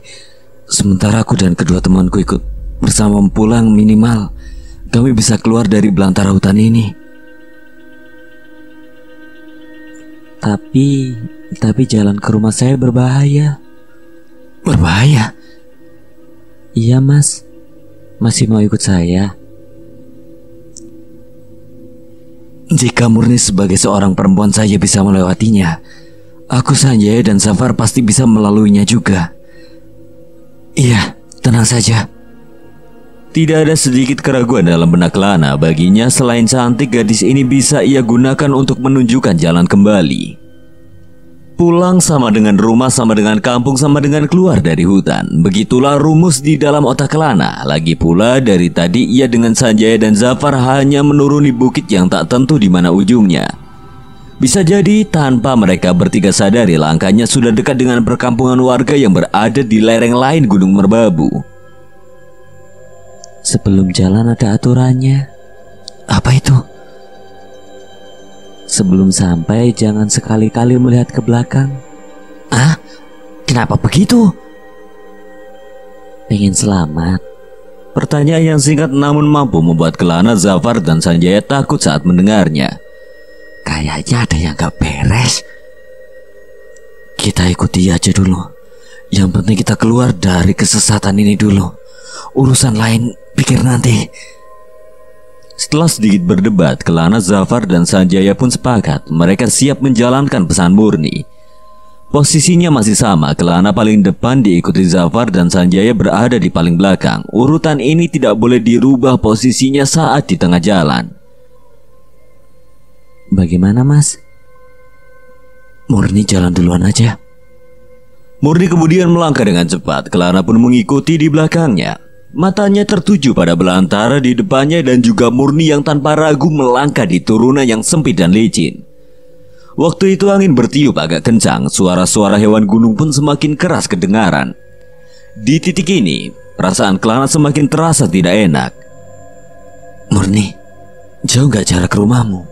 Sementara aku dan kedua temanku ikut bersama pulang, minimal kami bisa keluar dari belantara hutan ini. Tapi jalan ke rumah saya berbahaya. Berbahaya? Iya Mas. Masih mau ikut saya? Jika Murni sebagai seorang perempuan saja bisa melewatinya, aku, Sanjaya dan Zafar pasti bisa melaluinya juga. Iya, tenang saja. Tidak ada sedikit keraguan dalam benak Lana. Baginya selain cantik, gadis ini bisa ia gunakan untuk menunjukkan jalan kembali. Pulang sama dengan rumah, sama dengan kampung, sama dengan keluar dari hutan. Begitulah rumus di dalam otak Lana. Lagi pula dari tadi ia dengan Sanjaya dan Zafar hanya menuruni bukit yang tak tentu di mana ujungnya. Bisa jadi tanpa mereka bertiga sadari, langkahnya sudah dekat dengan perkampungan warga yang berada di lereng lain Gunung Merbabu. Sebelum jalan ada aturannya. Apa itu? Sebelum sampai jangan sekali-kali melihat ke belakang. Ah, kenapa begitu? Pengen selamat. Pertanyaan yang singkat namun mampu membuat Kelana, Zafar, dan Sanjaya takut saat mendengarnya. Kayaknya ada yang gak beres. Kita ikuti aja dulu. Yang penting kita keluar dari kesesatan ini dulu. Urusan lain pikir nanti. Setelah sedikit berdebat, Kelana, Zafar, dan Sanjaya pun sepakat. Mereka siap menjalankan pesan Murni. Posisinya masih sama, Kelana paling depan diikuti Zafar dan Sanjaya berada di paling belakang. Urutan ini tidak boleh dirubah posisinya saat di tengah jalan. Bagaimana Mas? Murni jalan duluan aja. Murni kemudian melangkah dengan cepat. Kelana pun mengikuti di belakangnya. Matanya tertuju pada belantara di depannya dan juga Murni yang tanpa ragu melangkah di turunan yang sempit dan licin. Waktu itu angin bertiup agak kencang, suara-suara hewan gunung pun semakin keras kedengaran. Di titik ini, perasaan Kelana semakin terasa tidak enak. Murni, jauh gak jarak ke rumahmu?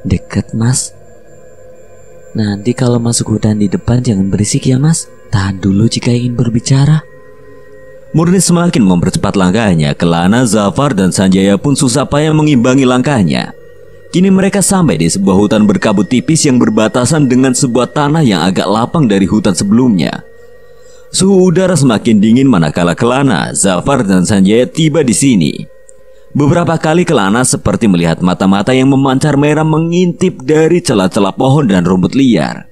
Dekat Mas. Nanti kalau masuk hutan di depan jangan berisik ya Mas. Tahan dulu jika ingin berbicara. Murni semakin mempercepat langkahnya. Kelana, Zafar, dan Sanjaya pun susah payah mengimbangi langkahnya. Kini mereka sampai di sebuah hutan berkabut tipis yang berbatasan dengan sebuah tanah yang agak lapang dari hutan sebelumnya. Suhu udara semakin dingin manakala Kelana, Zafar, dan Sanjaya tiba di sini. Beberapa kali Kelana seperti melihat mata-mata yang memancar merah mengintip dari celah-celah pohon dan rumput liar.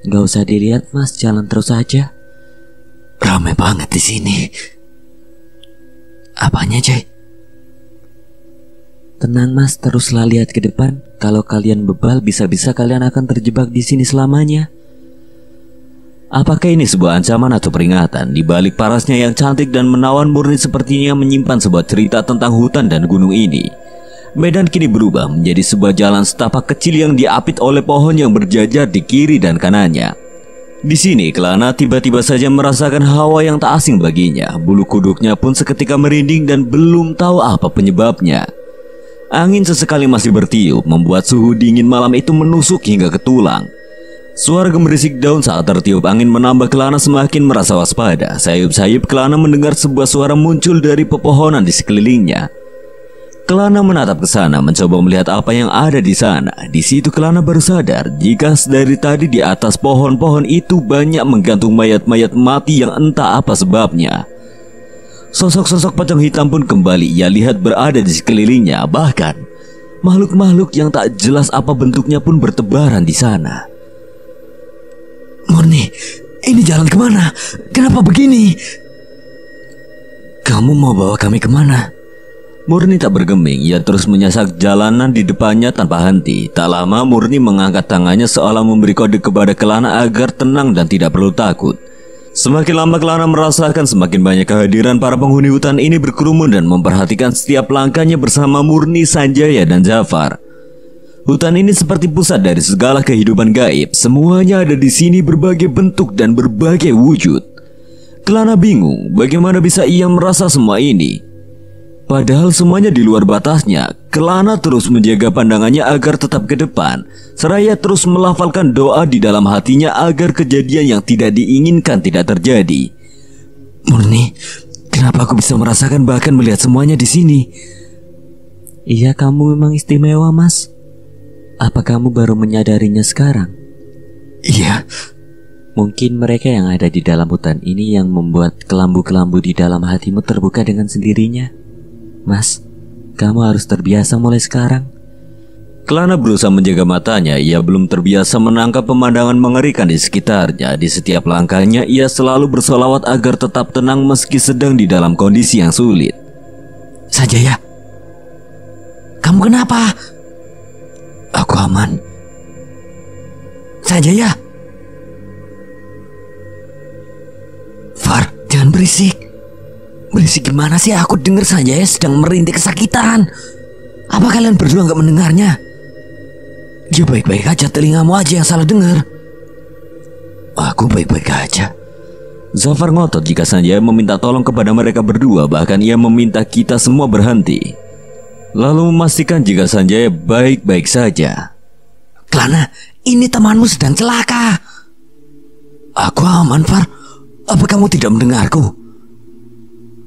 Gak usah dilihat Mas, jalan terus aja. Ramai banget di sini. Apanya, Jay? Tenang Mas, teruslah lihat ke depan. Kalau kalian bebal, bisa-bisa kalian akan terjebak di sini selamanya. Apakah ini sebuah ancaman atau peringatan? Di balik parasnya yang cantik dan menawan, Murni sepertinya menyimpan sebuah cerita tentang hutan dan gunung ini. Medan kini berubah menjadi sebuah jalan setapak kecil yang diapit oleh pohon yang berjajar di kiri dan kanannya. Di sini Kelana tiba-tiba saja merasakan hawa yang tak asing baginya. Bulu kuduknya pun seketika merinding dan belum tahu apa penyebabnya. Angin sesekali masih bertiup, membuat suhu dingin malam itu menusuk hingga ke tulang. Suara gemerisik daun saat tertiup angin menambah Kelana semakin merasa waspada. Sayup-sayup Kelana mendengar sebuah suara muncul dari pepohonan di sekelilingnya. Kelana menatap ke sana, mencoba melihat apa yang ada di sana. Di situ Kelana baru sadar jika dari tadi di atas pohon-pohon itu banyak menggantung mayat-mayat mati yang entah apa sebabnya. Sosok-sosok pocong hitam pun kembali ia lihat berada di sekelilingnya. Bahkan makhluk-makhluk yang tak jelas apa bentuknya pun bertebaran di sana. Murni, ini jalan kemana? Kenapa begini? Kamu mau bawa kami kemana? Murni tak bergeming, ia terus menyasak jalanan di depannya tanpa henti. Tak lama Murni mengangkat tangannya seolah memberi kode kepada Kelana agar tenang dan tidak perlu takut. Semakin lama Kelana merasakan semakin banyak kehadiran para penghuni hutan ini berkerumun dan memperhatikan setiap langkahnya bersama Murni, Sanjaya, dan Zafar. Hutan ini seperti pusat dari segala kehidupan gaib. Semuanya ada di sini berbagai bentuk dan berbagai wujud. Kelana bingung bagaimana bisa ia merasa semua ini. Padahal semuanya di luar batasnya. Kelana terus menjaga pandangannya agar tetap ke depan, seraya terus melafalkan doa di dalam hatinya agar kejadian yang tidak diinginkan tidak terjadi. Murni, kenapa aku bisa merasakan bahkan melihat semuanya di sini? Iya, kamu memang istimewa, Mas. Apa kamu baru menyadarinya sekarang? Iya. Mungkin mereka yang ada di dalam hutan ini yang membuat kelambu-kelambu di dalam hatimu terbuka dengan sendirinya. Mas, kamu harus terbiasa mulai sekarang. Kelana berusaha menjaga matanya. Ia belum terbiasa menangkap pemandangan mengerikan di sekitarnya. Di setiap langkahnya ia selalu bersolawat agar tetap tenang meski sedang di dalam kondisi yang sulit. Sanjaya, kamu kenapa? Aku aman. Sanjaya. Far, jangan berisik. Berisik gimana sih? Aku dengar Sanjaya sedang merintih kesakitan. Apa kalian berdua gak mendengarnya? Ya baik-baik aja, telingamu aja yang salah dengar. Aku baik-baik aja. Zafar ngotot jika Sanjaya meminta tolong kepada mereka berdua. Bahkan ia meminta kita semua berhenti, lalu memastikan jika Sanjaya baik-baik saja. Kelana, ini temanmu sedang celaka. Aku aman, Far. Apa kamu tidak mendengarku?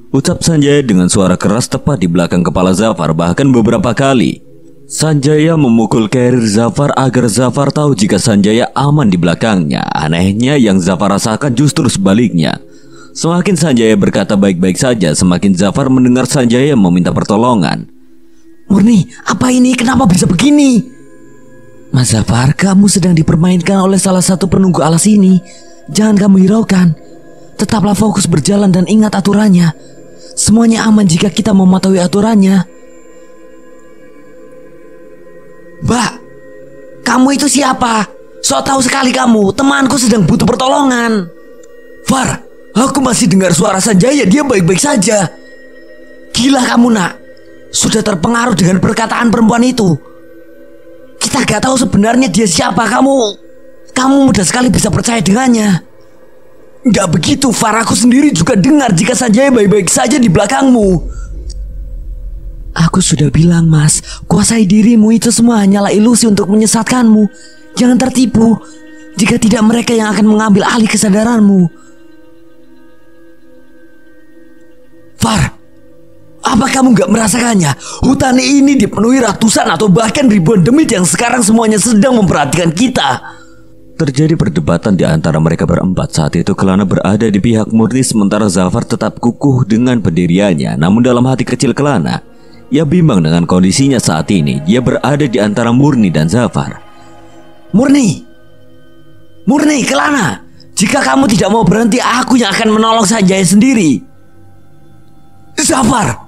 Ucap Sanjaya dengan suara keras tepat di belakang kepala Zafar. Bahkan beberapa kali Sanjaya memukul karir Zafar agar Zafar tahu jika Sanjaya aman di belakangnya. Anehnya yang Zafar rasakan justru sebaliknya. Semakin Sanjaya berkata baik-baik saja, semakin Zafar mendengar Sanjaya meminta pertolongan. Murni, apa ini? Kenapa bisa begini? Mas Zafar, kamu sedang dipermainkan oleh salah satu penunggu alas ini. Jangan kamu hiraukan. Tetaplah fokus berjalan dan ingat aturannya. Semuanya aman jika kita mematuhi aturannya. Mbak, kamu itu siapa? So tahu sekali kamu. Temanku sedang butuh pertolongan. Far, aku masih dengar suara Sanjaya. Dia baik-baik saja. Gila kamu, nak. Sudah terpengaruh dengan perkataan perempuan itu. Kita gak tahu sebenarnya dia siapa. Kamu mudah sekali bisa percaya dengannya. Gak begitu, Far. Aku sendiri juga dengar jika Sanjaya baik-baik saja di belakangmu. Aku sudah bilang, Mas, kuasai dirimu. Itu semua hanyalah ilusi untuk menyesatkanmu. Jangan tertipu. Jika tidak, mereka yang akan mengambil alih kesadaranmu. Far, apa kamu gak merasakannya? Hutan ini dipenuhi ratusan atau bahkan ribuan demit yang sekarang semuanya sedang memperhatikan kita. Terjadi perdebatan di antara mereka berempat. Saat itu Kelana berada di pihak Murni, sementara Zafar tetap kukuh dengan pendiriannya. Namun dalam hati kecil Kelana, ia bimbang dengan kondisinya saat ini. Dia berada di antara Murni dan Zafar. Murni, Kelana, jika kamu tidak mau berhenti, aku yang akan menolong Sanjaya sendiri. Zafar,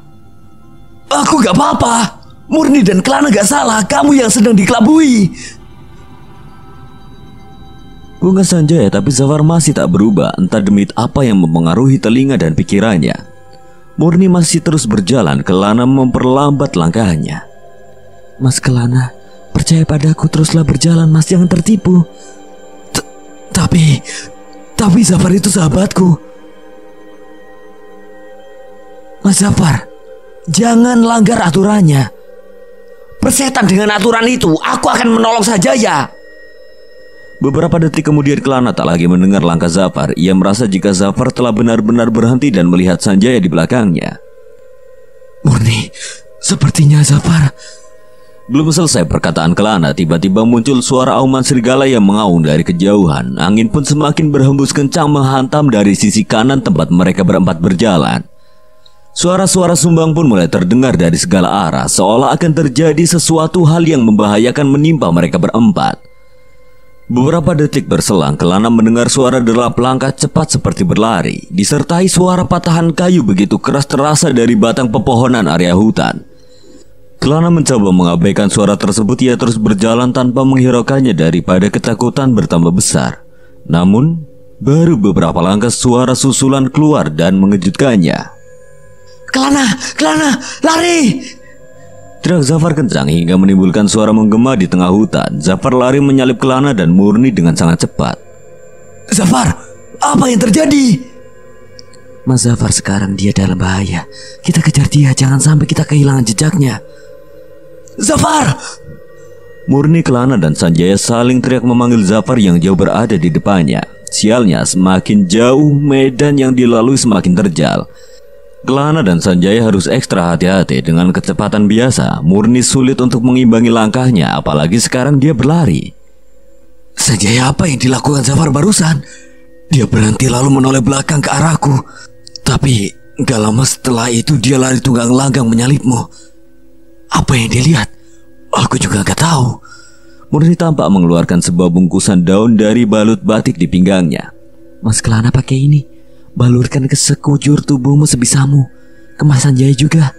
aku gak apa-apa. Murni dan Kelana gak salah. Kamu yang sedang dikelabui. Bunga Sanjaya, tapi Zafar masih tak berubah. Entah demit apa yang mempengaruhi telinga dan pikirannya. Murni masih terus berjalan. Kelana memperlambat langkahnya. Mas Kelana, percaya padaku, teruslah berjalan, Mas, jangan tertipu. Tapi Zafar itu sahabatku. Mas Zafar, jangan langgar aturannya. Persetan dengan aturan itu, aku akan menolong Sanjaya. Beberapa detik kemudian Kelana tak lagi mendengar langkah Zafar. Ia merasa jika Zafar telah benar-benar berhenti dan melihat Sanjaya di belakangnya. Murni, sepertinya Zafar. Belum selesai perkataan Kelana, tiba-tiba muncul suara auman serigala yang mengaum dari kejauhan. Angin pun semakin berhembus kencang menghantam dari sisi kanan tempat mereka berempat berjalan. Suara-suara sumbang pun mulai terdengar dari segala arah, seolah akan terjadi sesuatu hal yang membahayakan menimpa mereka berempat. Beberapa detik berselang, Kelana mendengar suara derap langkah cepat seperti berlari, disertai suara patahan kayu begitu keras terasa dari batang pepohonan area hutan. Kelana mencoba mengabaikan suara tersebut. Ia terus berjalan tanpa menghiraukannya daripada ketakutan bertambah besar. Namun, baru beberapa langkah suara susulan keluar dan mengejutkannya. Kelana, lari! Teriak Zafar kencang hingga menimbulkan suara menggema di tengah hutan. Zafar lari menyalip Kelana dan Murni dengan sangat cepat. Zafar, apa yang terjadi? Mas Zafar, sekarang dia dalam bahaya. Kita kejar dia, jangan sampai kita kehilangan jejaknya. Zafar! Murni, Kelana dan Sanjaya saling teriak memanggil Zafar yang jauh berada di depannya. Sialnya, semakin jauh medan yang dilalui semakin terjal. Kelana dan Sanjaya harus ekstra hati-hati. Dengan kecepatan biasa, Murni sulit untuk mengimbangi langkahnya, apalagi sekarang dia berlari. Sanjaya, apa yang dilakukan Zafar barusan? Dia berhenti lalu menoleh belakang ke arahku. Tapi gak lama setelah itu dia lari tunggang langgang menyalipmu. Apa yang dia lihat? Aku juga gak tahu. Murni tampak mengeluarkan sebuah bungkusan daun dari balut batik di pinggangnya. Mas Kelana, pakai ini. Balurkan ke sekujur tubuhmu sebisamu. Kemasan Jaya juga.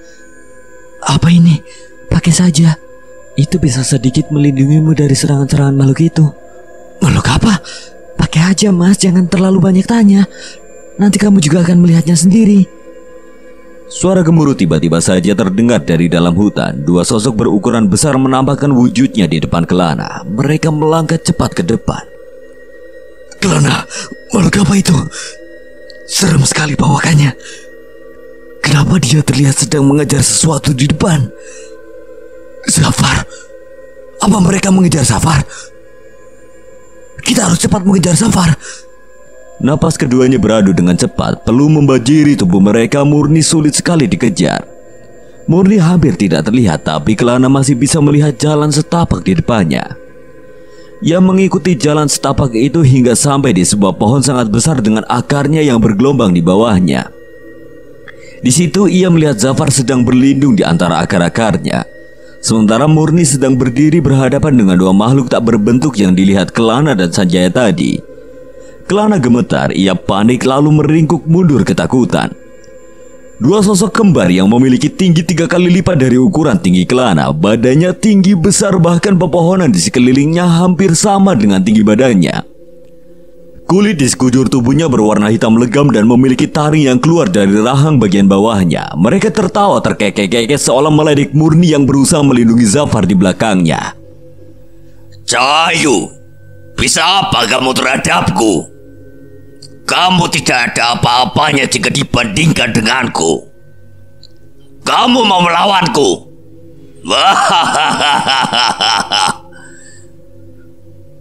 Apa ini? Pakai saja. Itu bisa sedikit melindungimu dari serangan-serangan makhluk itu. Makhluk apa? Pakai aja Mas, jangan terlalu banyak tanya. Nanti kamu juga akan melihatnya sendiri. Suara gemuruh tiba-tiba saja terdengar dari dalam hutan. Dua sosok berukuran besar menampakkan wujudnya di depan Kelana. Mereka melangkah cepat ke depan. Kelana, makhluk apa itu? Serem sekali bawakannya. Kenapa dia terlihat sedang mengejar sesuatu di depan? Zafar, apa mereka mengejar Zafar? Kita harus cepat mengejar Zafar. Napas keduanya beradu dengan cepat. Peluh membajiri tubuh mereka. Murni sulit sekali dikejar. Murni hampir tidak terlihat, tapi Kelana masih bisa melihat jalan setapak di depannya. Ia mengikuti jalan setapak itu hingga sampai di sebuah pohon sangat besar dengan akarnya yang bergelombang di bawahnya. Di situ ia melihat Zafar sedang berlindung di antara akar-akarnya. Sementara Murni sedang berdiri berhadapan dengan dua makhluk tak berbentuk yang dilihat Kelana dan Sanjaya tadi. Kelana gemetar, ia panik lalu meringkuk mundur ketakutan. Dua sosok kembar yang memiliki tinggi 3 kali lipat dari ukuran tinggi Kelana. Badannya tinggi besar, bahkan pepohonan di sekelilingnya hampir sama dengan tinggi badannya. Kulit di sekujur tubuhnya berwarna hitam legam dan memiliki taring yang keluar dari rahang bagian bawahnya. Mereka tertawa terkekeh-kekeh seolah meledek Murni yang berusaha melindungi Zafar di belakangnya. Cahayu, bisa apa kamu terhadapku? Kamu tidak ada apa-apanya jika dibandingkan denganku. Kamu mau melawanku?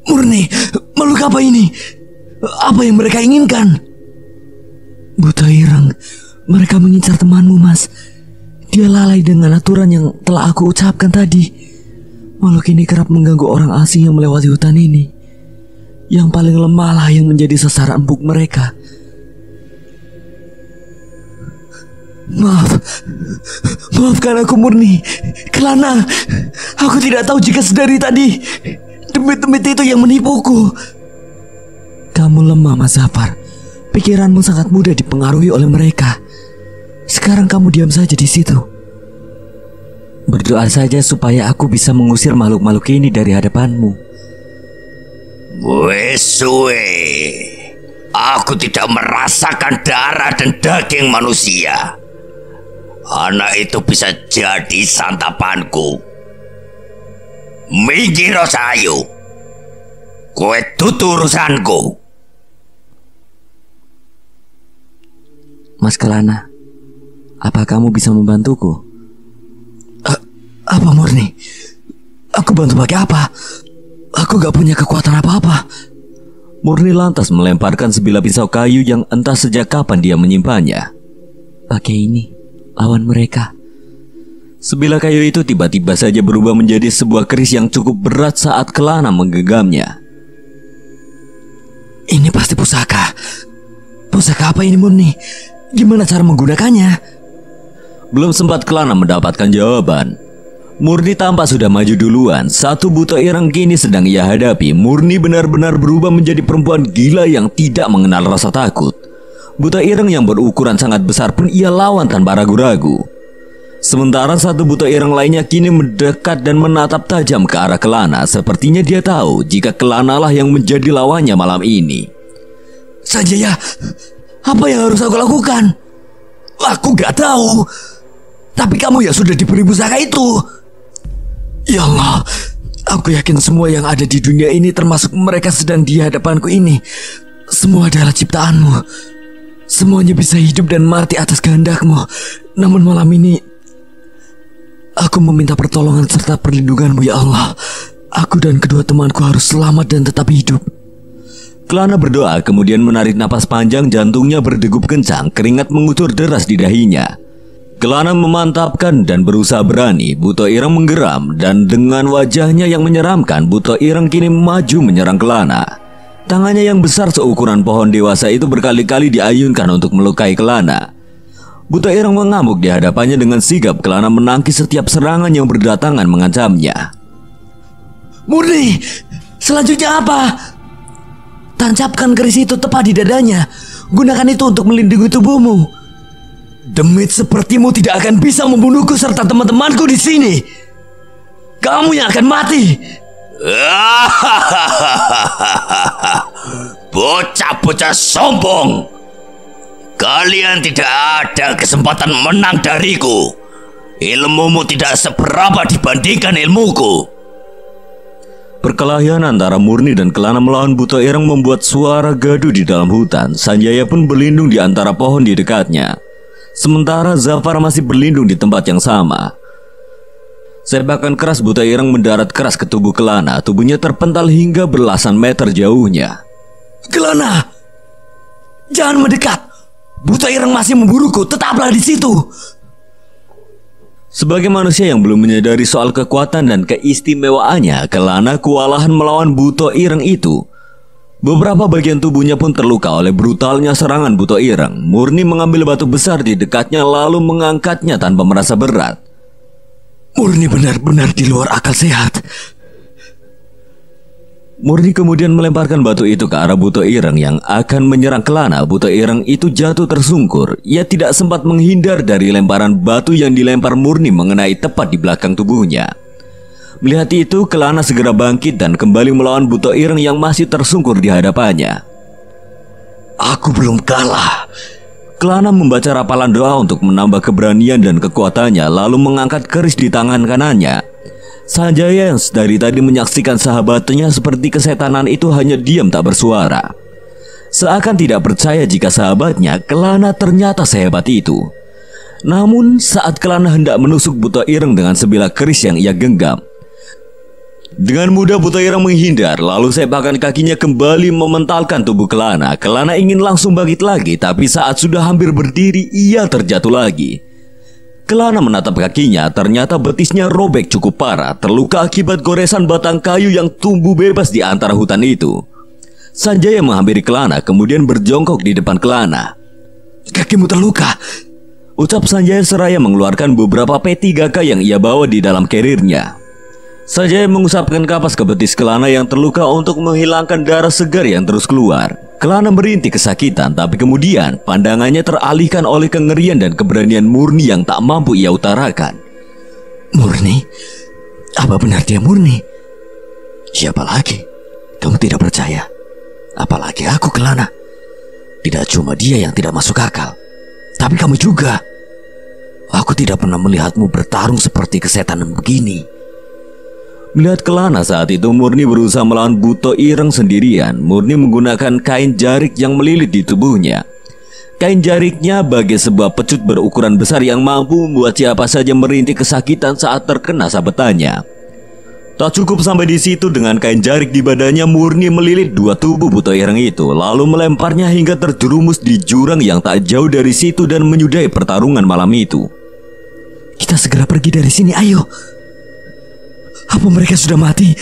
Murni, makhluk apa ini? Apa yang mereka inginkan? Buta Ireng, mereka mengincar temanmu Mas. Dia lalai dengan aturan yang telah aku ucapkan tadi. Makhluk ini kerap mengganggu orang asing yang melewati hutan ini. Yang paling lemah lah yang menjadi sasaran empuk mereka. Maafkan aku Murni. Kelana, aku tidak tahu jika sedari tadi demit-demit itu yang menipuku. Kamu lemah Mas Zafar. Pikiranmu sangat mudah dipengaruhi oleh mereka. Sekarang kamu diam saja di situ. Berdoa saja supaya aku bisa mengusir makhluk-makhluk ini dari hadapanmu. Wesue, aku tidak merasakan darah dan daging manusia. Anak itu bisa jadi santapanku. Minggir Cahayu, kowe tutur urusanku. Mas Kelana, apa kamu bisa membantuku? Apa Murni? Aku bantu pakai apa? Aku gak punya kekuatan apa-apa. Murni lantas melemparkan sebilah pisau kayu yang entah sejak kapan dia menyimpannya. Pakai ini, lawan mereka. Sebilah kayu itu tiba-tiba saja berubah menjadi sebuah keris yang cukup berat saat Kelana menggenggamnya. Ini pasti pusaka. Pusaka apa ini Murni? Gimana cara menggunakannya? Belum sempat Kelana mendapatkan jawaban, Murni tampak sudah maju duluan. Satu buta ireng kini sedang ia hadapi. Murni benar-benar berubah menjadi perempuan gila yang tidak mengenal rasa takut. Buta ireng yang berukuran sangat besar pun ia lawan tanpa ragu-ragu. Sementara satu buta ireng lainnya kini mendekat dan menatap tajam ke arah Kelana. Sepertinya dia tahu jika Kelana lah yang menjadi lawannya malam ini. Sanjaya, apa yang harus aku lakukan? Aku gak tahu. Tapi kamu ya sudah diberi pusaka itu. Ya Allah, aku yakin semua yang ada di dunia ini termasuk mereka sedang di hadapanku ini, semua adalah ciptaanmu. Semuanya bisa hidup dan mati atas kehendak-Mu. Namun malam ini aku meminta pertolongan serta perlindungan-Mu ya Allah. Aku dan kedua temanku harus selamat dan tetap hidup. Kelana berdoa kemudian menarik napas panjang, jantungnya berdegup kencang, keringat mengucur deras di dahinya. Kelana memantapkan dan berusaha berani. Buto Ireng menggeram dan dengan wajahnya yang menyeramkan, Buto Ireng kini maju menyerang Kelana. Tangannya yang besar seukuran pohon dewasa itu berkali-kali diayunkan untuk melukai Kelana. Buto Ireng mengamuk di hadapannya dengan sigap. Kelana menangkis setiap serangan yang berdatangan mengancamnya. Murni, selanjutnya apa? Tancapkan keris itu tepat di dadanya. Gunakan itu untuk melindungi tubuhmu. Demit sepertimu tidak akan bisa membunuhku serta teman-temanku di sini. Kamu yang akan mati. Bocah-bocah sombong. Kalian tidak ada kesempatan menang dariku. Ilmumu tidak seberapa dibandingkan ilmuku. Perkelahian antara Murni dan Kelana melawan Buto Ireng membuat suara gaduh di dalam hutan. Sanjaya pun berlindung di antara pohon di dekatnya. Sementara Zafar masih berlindung di tempat yang sama. Sepakan keras Buto Ireng mendarat keras ke tubuh Kelana. Tubuhnya terpental hingga belasan meter jauhnya. Kelana, jangan mendekat. Buto Ireng masih memburuku. Tetaplah di situ. Sebagai manusia yang belum menyadari soal kekuatan dan keistimewaannya, Kelana kewalahan melawan Buto Ireng itu. Beberapa bagian tubuhnya pun terluka oleh brutalnya serangan Buto Ireng. Murni mengambil batu besar di dekatnya lalu mengangkatnya tanpa merasa berat. Murni benar-benar di luar akal sehat. Murni kemudian melemparkan batu itu ke arah Buto Ireng yang akan menyerang Kelana. Buto Ireng itu jatuh tersungkur. Ia tidak sempat menghindar dari lemparan batu yang dilempar Murni mengenai tepat di belakang tubuhnya. Melihat itu, Kelana segera bangkit dan kembali melawan Buto Ireng yang masih tersungkur di hadapannya. Aku belum kalah. Kelana membaca rapalan doa untuk menambah keberanian dan kekuatannya, lalu mengangkat keris di tangan kanannya. Sanjaya yang dari tadi menyaksikan sahabatnya seperti kesetanan itu hanya diam tak bersuara. Seakan tidak percaya jika sahabatnya Kelana ternyata sehebat itu. Namun saat Kelana hendak menusuk Buto Ireng dengan sebilah keris yang ia genggam, dengan mudah Buto Ireng menghindar, lalu sepakan kakinya kembali mementalkan tubuh Kelana. Kelana ingin langsung bangkit lagi, tapi saat sudah hampir berdiri ia terjatuh lagi. Kelana menatap kakinya, ternyata betisnya robek cukup parah, terluka akibat goresan batang kayu yang tumbuh bebas di antara hutan itu. Sanjaya menghampiri Kelana, kemudian berjongkok di depan Kelana. Kakimu terluka, ucap Sanjaya seraya mengeluarkan beberapa P3K yang ia bawa di dalam kerirnya. Sanjaya mengusapkan kapas ke betis Kelana yang terluka untuk menghilangkan darah segar yang terus keluar. Kelana merintih kesakitan, tapi kemudian pandangannya teralihkan oleh kengerian dan keberanian Murni yang tak mampu ia utarakan. Murni? Apa benar dia Murni? Siapa lagi? Kamu tidak percaya? Apalagi aku, Kelana. Tidak cuma dia yang tidak masuk akal, tapi kamu juga. Aku tidak pernah melihatmu bertarung seperti kesetanan begini. Melihat Kelana saat itu Murni berusaha melawan Buto Ireng sendirian. Murni menggunakan kain jarik yang melilit di tubuhnya. Kain jariknya bagai sebuah pecut berukuran besar yang mampu membuat siapa saja merintih kesakitan saat terkena sabetannya. Tak cukup sampai di situ, dengan kain jarik di badannya Murni melilit dua tubuh Buto Ireng itu, lalu melemparnya hingga terjerumus di jurang yang tak jauh dari situ dan menyudahi pertarungan malam itu. Kita segera pergi dari sini, ayo. Apa mereka sudah mati?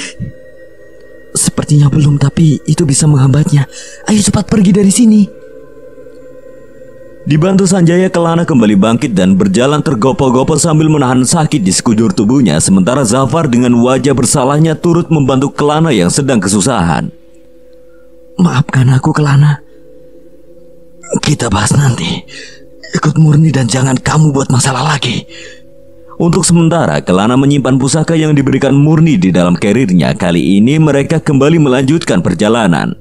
Sepertinya belum, tapi itu bisa menghambatnya. Ayo cepat pergi dari sini. Dibantu Sanjaya, Kelana kembali bangkit dan berjalan tergopoh-gopoh sambil menahan sakit di sekujur tubuhnya. Sementara Zafar dengan wajah bersalahnya turut membantu Kelana yang sedang kesusahan. Maafkan aku, Kelana. Kita bahas nanti. Ikut Murni dan jangan kamu buat masalah lagi. Untuk sementara, Kelana menyimpan pusaka yang diberikan Murni di dalam kerirnya. Kali ini mereka kembali melanjutkan perjalanan.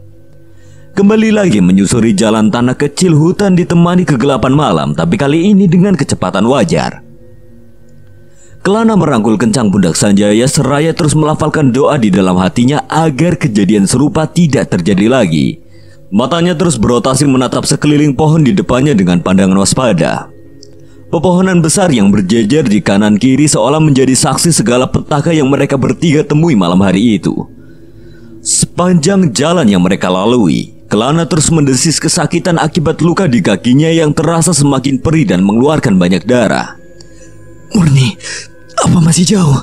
Kembali lagi menyusuri jalan tanah kecil hutan ditemani kegelapan malam, tapi kali ini dengan kecepatan wajar. Kelana merangkul kencang pundak Sanjaya seraya terus melafalkan doa di dalam hatinya agar kejadian serupa tidak terjadi lagi. Matanya terus berotasi menatap sekeliling pohon di depannya dengan pandangan waspada. Pepohonan besar yang berjejer di kanan kiri seolah menjadi saksi segala petaka yang mereka bertiga temui malam hari itu. Sepanjang jalan yang mereka lalui, Kelana terus mendesis kesakitan akibat luka di kakinya yang terasa semakin perih dan mengeluarkan banyak darah. Murni, apa masih jauh?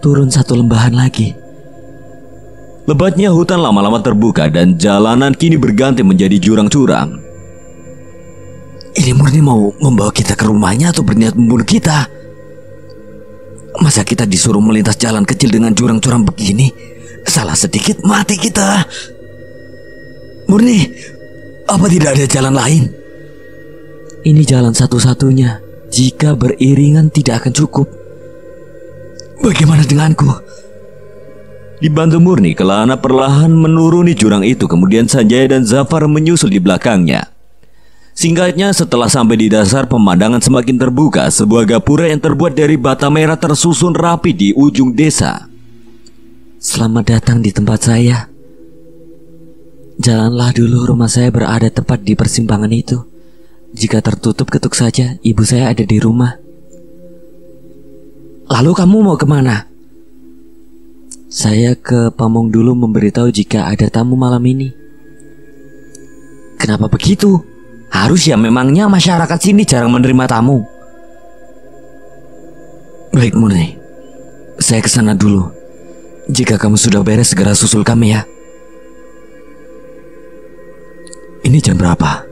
Turun 1 lembahan lagi. Lebatnya hutan lama-lama terbuka dan jalanan kini berganti menjadi jurang curam. Ini Murni mau membawa kita ke rumahnya atau berniat membunuh kita? Masa kita disuruh melintas jalan kecil dengan jurang curam begini? Salah sedikit mati kita. Murni, apa tidak ada jalan lain? Ini jalan satu-satunya. Jika beriringan tidak akan cukup. Bagaimana denganku? Dibantu Murni, Kelana perlahan menuruni jurang itu. Kemudian Sanjaya dan Zafar menyusul di belakangnya. Singkatnya, setelah sampai di dasar, pemandangan semakin terbuka. Sebuah gapura yang terbuat dari bata merah tersusun rapi di ujung desa. Selamat datang di tempat saya. Jalanlah dulu, rumah saya berada tepat di persimpangan itu. Jika tertutup ketuk saja, ibu saya ada di rumah. Lalu kamu mau kemana? Saya ke Pamong dulu memberitahu jika ada tamu malam ini. Kenapa begitu? Harus ya, memangnya masyarakat sini jarang menerima tamu. Baik Murni, saya ke sana dulu. Jika kamu sudah beres, segera susul kami ya. Ini jam berapa?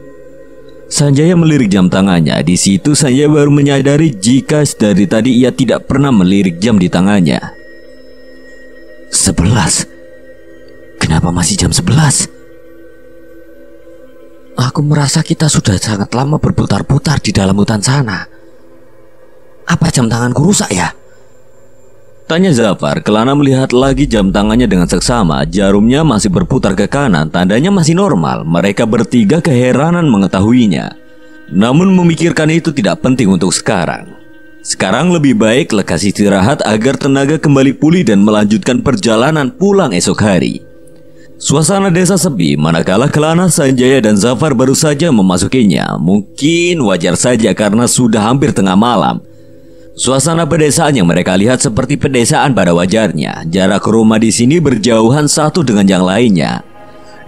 Sanjaya melirik jam tangannya. Di situ Sanjaya baru menyadari jika dari tadi ia tidak pernah melirik jam di tangannya. 11. Kenapa masih jam 11? Aku merasa kita sudah sangat lama berputar-putar di dalam hutan sana. Apa jam tanganku rusak ya? Tanya Zafar. Kelana melihat lagi jam tangannya dengan seksama. Jarumnya masih berputar ke kanan, tandanya masih normal. Mereka bertiga keheranan mengetahuinya. Namun memikirkan itu tidak penting untuk sekarang. Sekarang lebih baik lekas istirahat agar tenaga kembali pulih dan melanjutkan perjalanan pulang esok hari. Suasana desa sepi, manakala Kelana, Sanjaya dan Zafar baru saja memasukinya. Mungkin wajar saja karena sudah hampir tengah malam. Suasana pedesaan yang mereka lihat seperti pedesaan pada wajarnya. Jarak rumah di sini berjauhan satu dengan yang lainnya.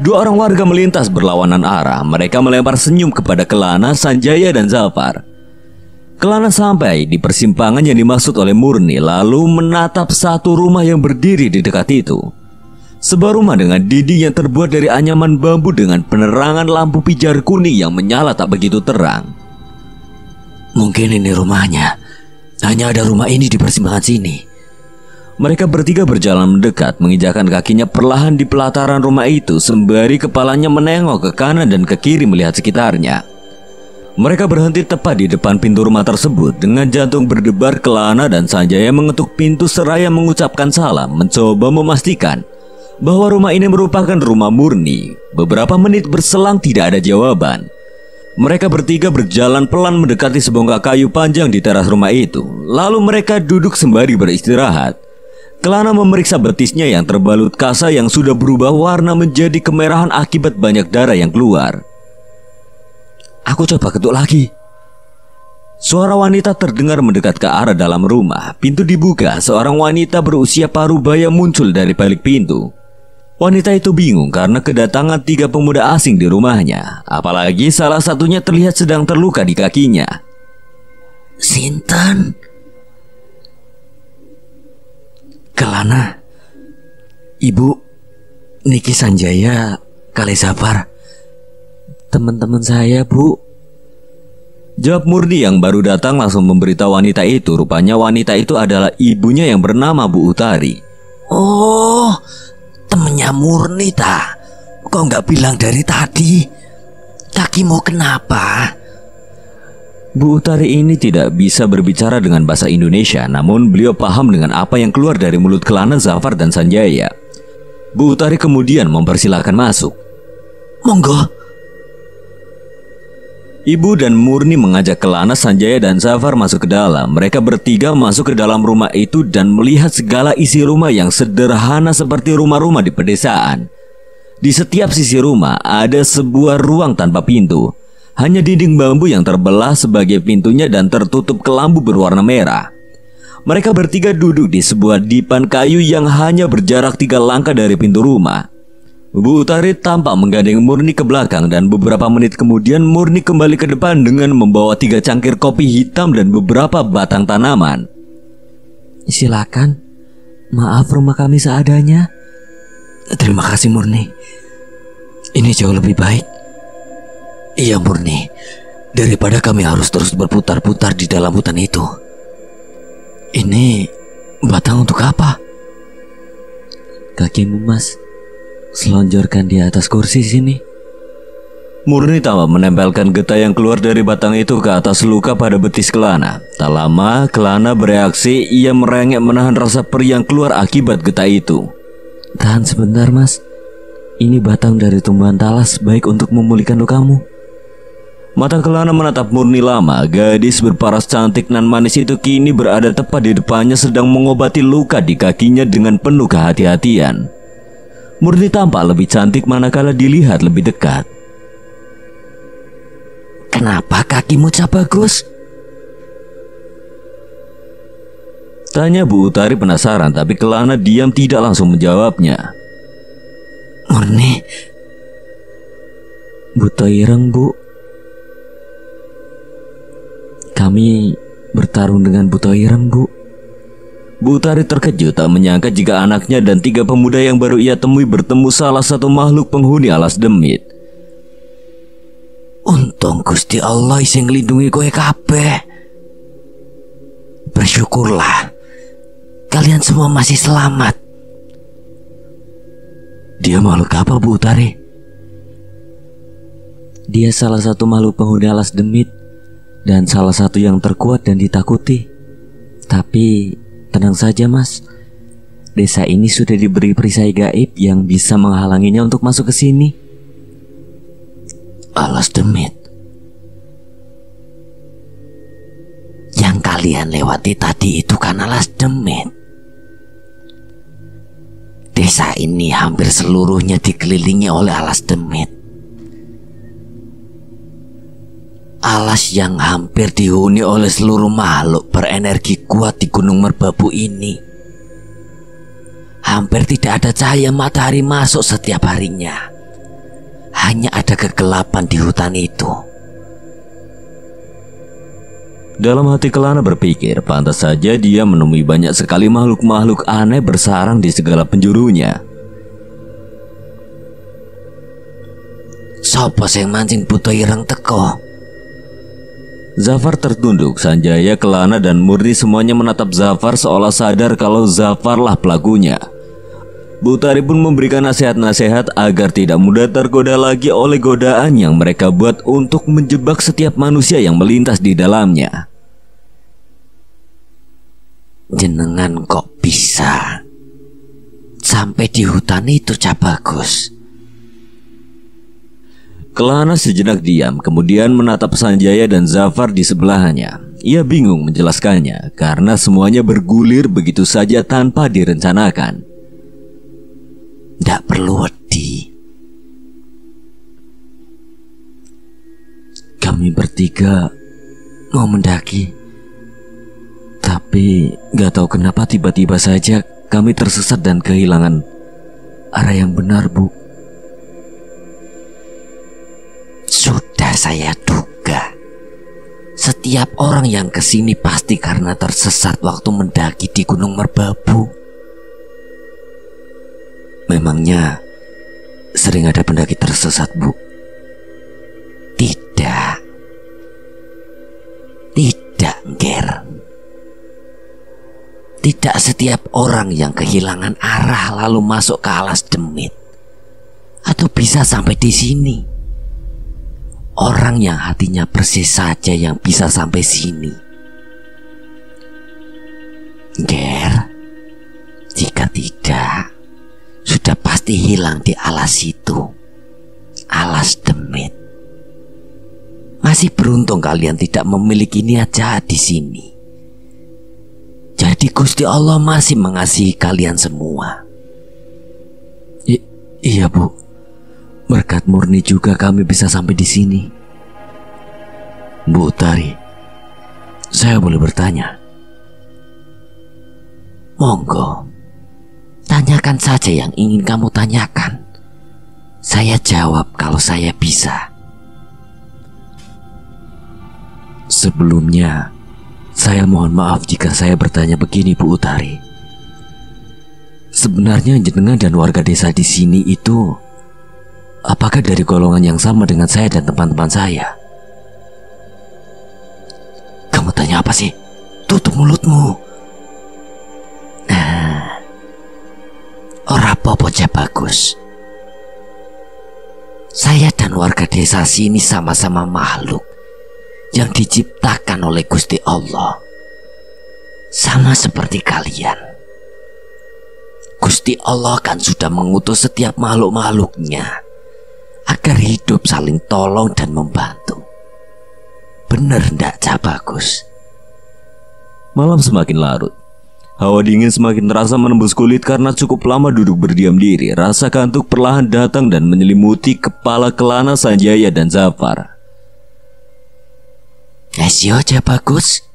2 orang warga melintas berlawanan arah. Mereka melempar senyum kepada Kelana, Sanjaya dan Zafar. Kelana sampai di persimpangan yang dimaksud oleh Murni, lalu menatap satu rumah yang berdiri di dekat itu. Sebuah rumah dengan dinding yang terbuat dari anyaman bambu dengan penerangan lampu pijar kuning yang menyala tak begitu terang. Mungkin ini rumahnya. Hanya ada rumah ini di persimpangan sini. Mereka bertiga berjalan mendekat, menginjakkan kakinya perlahan di pelataran rumah itu sembari kepalanya menengok ke kanan dan ke kiri melihat sekitarnya. Mereka berhenti tepat di depan pintu rumah tersebut. Dengan jantung berdebar, Kelana dan Sanjaya mengetuk pintu seraya mengucapkan salam, mencoba memastikan bahwa rumah ini merupakan rumah Murni. Beberapa menit berselang tidak ada jawaban. Mereka bertiga berjalan pelan mendekati sebongkah kayu panjang di teras rumah itu. Lalu mereka duduk sembari beristirahat. Kelana memeriksa betisnya yang terbalut kasa yang sudah berubah warna menjadi kemerahan akibat banyak darah yang keluar. Aku coba ketuk lagi. Suara wanita terdengar mendekat ke arah dalam rumah. Pintu dibuka, seorang wanita berusia parubaya muncul dari balik pintu. Wanita itu bingung karena kedatangan 3 pemuda asing di rumahnya. Apalagi salah satunya terlihat sedang terluka di kakinya. Sinten? Kelana, Ibu, niki Sanjaya, kali Zafar. Teman-teman saya, Bu. Jawab Murni yang baru datang langsung memberitahu wanita itu. Rupanya wanita itu adalah ibunya yang bernama Bu Utari. Oh, temennya Murni ta? Kok nggak bilang dari tadi? Kakimu kenapa? Bu Utari ini tidak bisa berbicara dengan bahasa Indonesia, namun beliau paham dengan apa yang keluar dari mulut Kelana, Zafar dan Sanjaya. Bu Utari kemudian mempersilahkan masuk. Monggo. Ibu dan Murni mengajak Kelana, Sanjaya, dan Zafar masuk ke dalam. Mereka bertiga masuk ke dalam rumah itu dan melihat segala isi rumah yang sederhana seperti rumah-rumah di pedesaan. Di setiap sisi rumah ada sebuah ruang tanpa pintu. Hanya dinding bambu yang terbelah sebagai pintunya dan tertutup kelambu berwarna merah. Mereka bertiga duduk di sebuah dipan kayu yang hanya berjarak 3 langkah dari pintu rumah. Bu Utari tampak menggandeng Murni ke belakang dan beberapa menit kemudian Murni kembali ke depan dengan membawa 3 cangkir kopi hitam dan beberapa batang tanaman. Silakan. Maaf, rumah kami seadanya. Terima kasih Murni. Ini jauh lebih baik. Iya Murni, daripada kami harus terus berputar-putar di dalam hutan itu. Ini batang untuk apa? Kakimu, Mas. Selonjorkan di atas kursi sini. Murni tampak menempelkan getah yang keluar dari batang itu ke atas luka pada betis Kelana. Tak lama Kelana bereaksi. Ia merengek menahan rasa perih yang keluar akibat getah itu. Tahan sebentar, Mas. Ini batang dari tumbuhan talas, baik untuk memulihkan lukamu. Mata Kelana menatap Murni lama. Gadis berparas cantik nan manis itu kini berada tepat di depannya sedang mengobati luka di kakinya dengan penuh kehati-hatian. Murni tampak lebih cantik manakala dilihat lebih dekat. Kenapa kakimu Cak Bagus? Tanya Bu Utari penasaran, tapi Kelana diam tidak langsung menjawabnya. Murni, Buta Ireng, Bu. Kami bertarung dengan Buta Ireng, Bu. Bu Utari terkejut tak menyangka jika anaknya dan 3 pemuda yang baru ia temui bertemu salah satu makhluk penghuni alas demit. untung Gusti Allah sing nglindungi kowe kabeh. Bersyukurlah kalian semua masih selamat. Dia makhluk apa Bu Utari? Dia salah satu makhluk penghuni alas demit dan salah satu yang terkuat dan ditakuti. Tapi tenang saja Mas, desa ini sudah diberi perisai gaib yang bisa menghalanginya untuk masuk ke sini. Alas demit yang kalian lewati tadi itu kan alas demit. Desa ini hampir seluruhnya dikelilingi oleh alas demit. Alas yang hampir dihuni oleh seluruh makhluk berenergi kuat di Gunung Merbabu ini. Hampir tidak ada cahaya matahari masuk setiap harinya. Hanya ada kegelapan di hutan itu. Dalam hati Kelana berpikir, pantas saja dia menemui banyak sekali makhluk-makhluk aneh bersarang di segala penjurunya. Sopo sing mancing Buta Ireng teko? Zafar tertunduk, Sanjaya, Kelana, dan Murni semuanya menatap Zafar seolah sadar kalau Zafarlah pelakunya. Bu Utari pun memberikan nasihat-nasihat agar tidak mudah tergoda lagi oleh godaan yang mereka buat untuk menjebak setiap manusia yang melintas di dalamnya. Jenengan kok bisa sampai di hutan itu Cak Bagus? Kelana sejenak diam, kemudian menatap Sanjaya dan Zafar di sebelahnya. Ia bingung menjelaskannya karena semuanya bergulir begitu saja tanpa direncanakan. Tidak perlu wedi. Kami bertiga mau mendaki, tapi gak tahu kenapa tiba-tiba saja kami tersesat dan kehilangan arah yang benar, Bu. Sudah saya duga, setiap orang yang kesini pasti karena tersesat waktu mendaki di Gunung Merbabu. Memangnya sering ada pendaki tersesat, Bu? Tidak, Ger. Tidak setiap orang yang kehilangan arah lalu masuk ke alas demit atau bisa sampai di sini. Orang yang hatinya bersih saja yang bisa sampai sini. Ger, jika tidak, sudah pasti hilang di alas itu, alas demit. Masih beruntung kalian tidak memiliki niat jahat di sini. Jadi Gusti Allah masih mengasihi kalian semua. Iya Bu, berkat murni juga kami bisa sampai di sini. Bu Utari, saya boleh bertanya? Monggo, tanyakan saja yang ingin kamu tanyakan. Saya jawab kalau saya bisa. Sebelumnya, saya mohon maaf jika saya bertanya begini Bu Utari. Sebenarnya jenengan dan warga desa di sini itu apakah dari golongan yang sama dengan saya dan teman-teman saya? Kamu tanya apa sih? Tutup mulutmu. Ora apa-apa bagus. Saya dan warga desa sini sama-sama makhluk yang diciptakan oleh Gusti Allah. Sama seperti kalian. Gusti Allah kan sudah mengutus setiap makhluk-makhluknya agar hidup saling tolong dan membantu. Bener ndak Bagus? Malam semakin larut. Hawa dingin semakin terasa menembus kulit karena cukup lama duduk berdiam diri. Rasa kantuk perlahan datang dan menyelimuti kepala kelana Sanjaya dan Zafar. Esyo Bagus,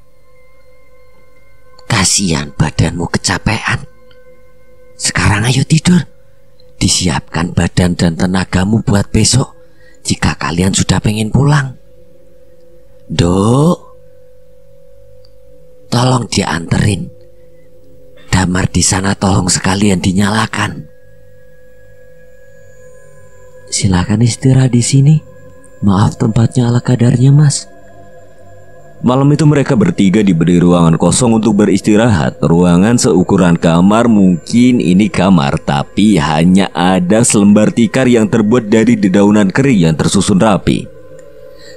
kasihan badanmu kecapean. Sekarang ayo tidur. Disiapkan badan dan tenagamu buat besok jika kalian sudah pengen pulang. Dok, tolong dianterin. Damar di sana tolong sekalian dinyalakan. Silakan istirahat di sini. Maaf tempatnya ala kadarnya Mas. Malam itu mereka bertiga diberi ruangan kosong untuk beristirahat. Ruangan seukuran kamar, mungkin ini kamar, tapi hanya ada selembar tikar yang terbuat dari dedaunan kering yang tersusun rapi.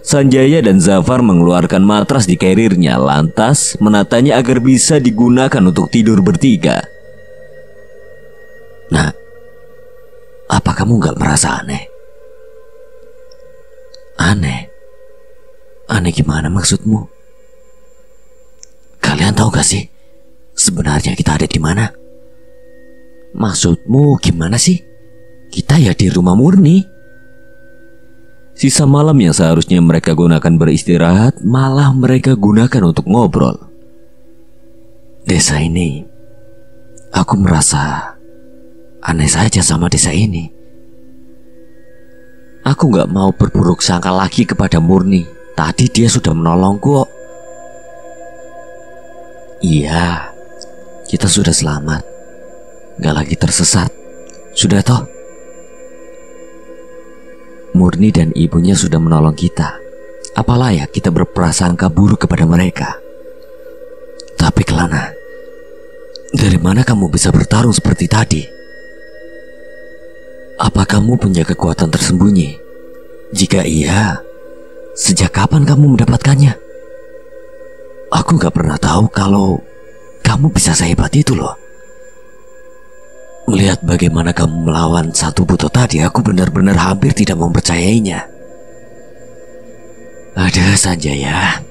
Sanjaya dan Zafar mengeluarkan matras di karirnya, lantas menatanya agar bisa digunakan untuk tidur bertiga. Nah, apa kamu gak merasa aneh? Aneh? Aneh gimana maksudmu? Kalian tahu gak sih sebenarnya kita ada di mana? Maksudmu gimana sih? Kita ya di rumah Murni. Sisa malam yang seharusnya mereka gunakan beristirahat, malah mereka gunakan untuk ngobrol. Desa ini, aku merasa aneh saja sama desa ini. Aku gak mau berburuk sangka lagi kepada Murni. Tadi dia sudah menolongku kok. Iya, kita sudah selamat. Gak lagi tersesat. Sudah toh? Murni dan ibunya sudah menolong kita. Apalah ya kita berprasangka buruk kepada mereka. Tapi Kelana, dari mana kamu bisa bertarung seperti tadi? Apa kamu punya kekuatan tersembunyi? Jika iya, sejak kapan kamu mendapatkannya? Aku gak pernah tahu kalau kamu bisa sehebat itu loh. Melihat bagaimana kamu melawan satu buto tadi, aku benar-benar hampir tidak mempercayainya. Ada Sanjaya,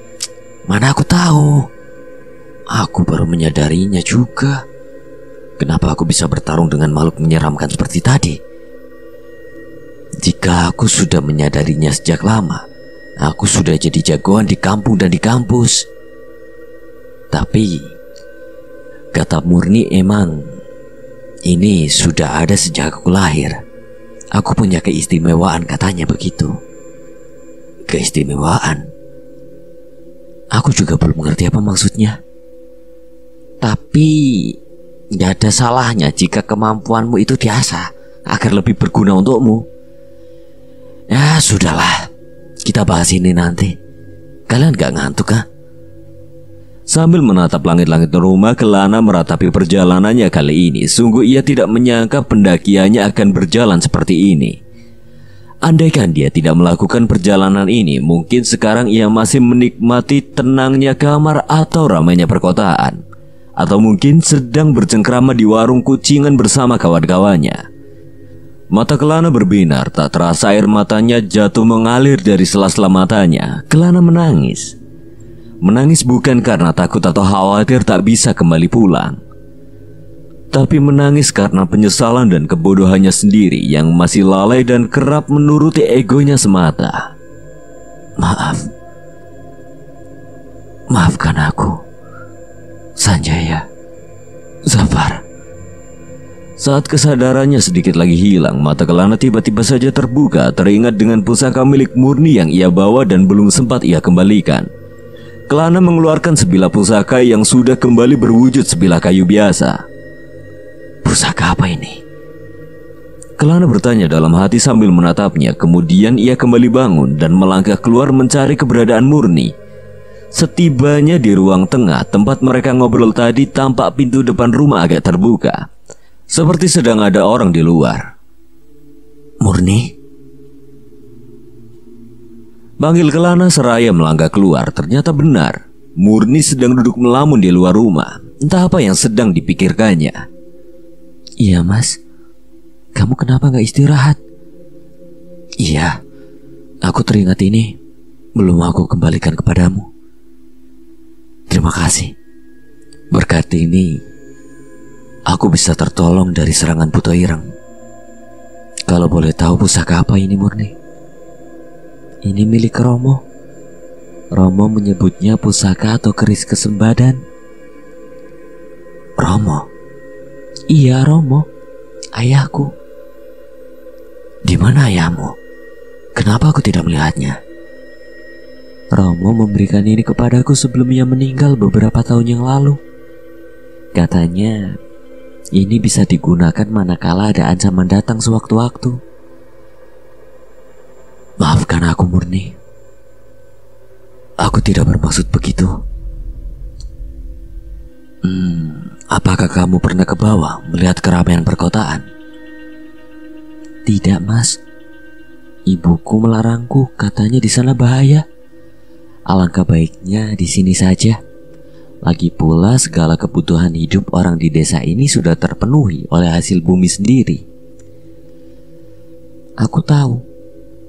mana aku tahu. Aku baru menyadarinya juga. Kenapa aku bisa bertarung dengan makhluk menyeramkan seperti tadi? Jika aku sudah menyadarinya sejak lama, aku sudah jadi jagoan di kampung dan di kampus. Tapi kata Murni emang ini sudah ada sejak aku lahir. Aku punya keistimewaan katanya begitu. Keistimewaan? Aku juga belum mengerti apa maksudnya. Tapi gak ada salahnya jika kemampuanmu itu diasah agar lebih berguna untukmu. Ya sudahlah, kita bahas ini nanti. Kalian gak ngantuk kah? Sambil menatap langit-langit rumah, Kelana meratapi perjalanannya kali ini. Sungguh ia tidak menyangka pendakiannya akan berjalan seperti ini. Andaikan dia tidak melakukan perjalanan ini, mungkin sekarang ia masih menikmati tenangnya kamar atau ramainya perkotaan. Atau mungkin sedang bercengkrama di warung kucingan bersama kawan-kawannya. Mata Kelana berbinar, tak terasa air matanya jatuh mengalir dari sela-sela matanya. Kelana menangis. Menangis bukan karena takut atau khawatir tak bisa kembali pulang, tapi menangis karena penyesalan dan kebodohannya sendiri yang masih lalai dan kerap menuruti egonya semata. Maafkan aku, Sanjaya, Zafar. Saat kesadarannya sedikit lagi hilang, mata Kelana tiba-tiba saja terbuka, teringat dengan pusaka milik Murni yang ia bawa dan belum sempat ia kembalikan. Kelana mengeluarkan sebilah pusaka yang sudah kembali berwujud sebilah kayu biasa. Pusaka apa ini? Kelana bertanya dalam hati sambil menatapnya. Kemudian ia kembali bangun dan melangkah keluar mencari keberadaan Murni. Setibanya di ruang tengah tempat mereka ngobrol tadi, tampak pintu depan rumah agak terbuka, seperti sedang ada orang di luar. Murni? Panggil Kelana seraya melangkah keluar. Ternyata benar, Murni sedang duduk melamun di luar rumah. Entah apa yang sedang dipikirkannya. Iya mas, kamu kenapa gak istirahat? Iya, aku teringat ini belum aku kembalikan kepadamu. Terima kasih. Berkat ini aku bisa tertolong dari serangan buta ireng. Kalau boleh tahu pusaka apa ini Murni? Ini milik Romo. Romo menyebutnya pusaka atau keris kesembadan. Romo? Iya Romo, ayahku. Di mana ayahmu? Kenapa aku tidak melihatnya? Romo memberikan ini kepadaku sebelum ia meninggal beberapa tahun yang lalu. Katanya ini bisa digunakan manakala ada ancaman datang sewaktu-waktu. Maafkan aku Murni, aku tidak bermaksud begitu. Apakah kamu pernah ke bawah melihat keramaian perkotaan? Tidak mas, ibuku melarangku, katanya di sana bahaya. Alangkah baiknya di sini saja. Lagi pula segala kebutuhan hidup orang di desa ini sudah terpenuhi oleh hasil bumi sendiri. Aku tahu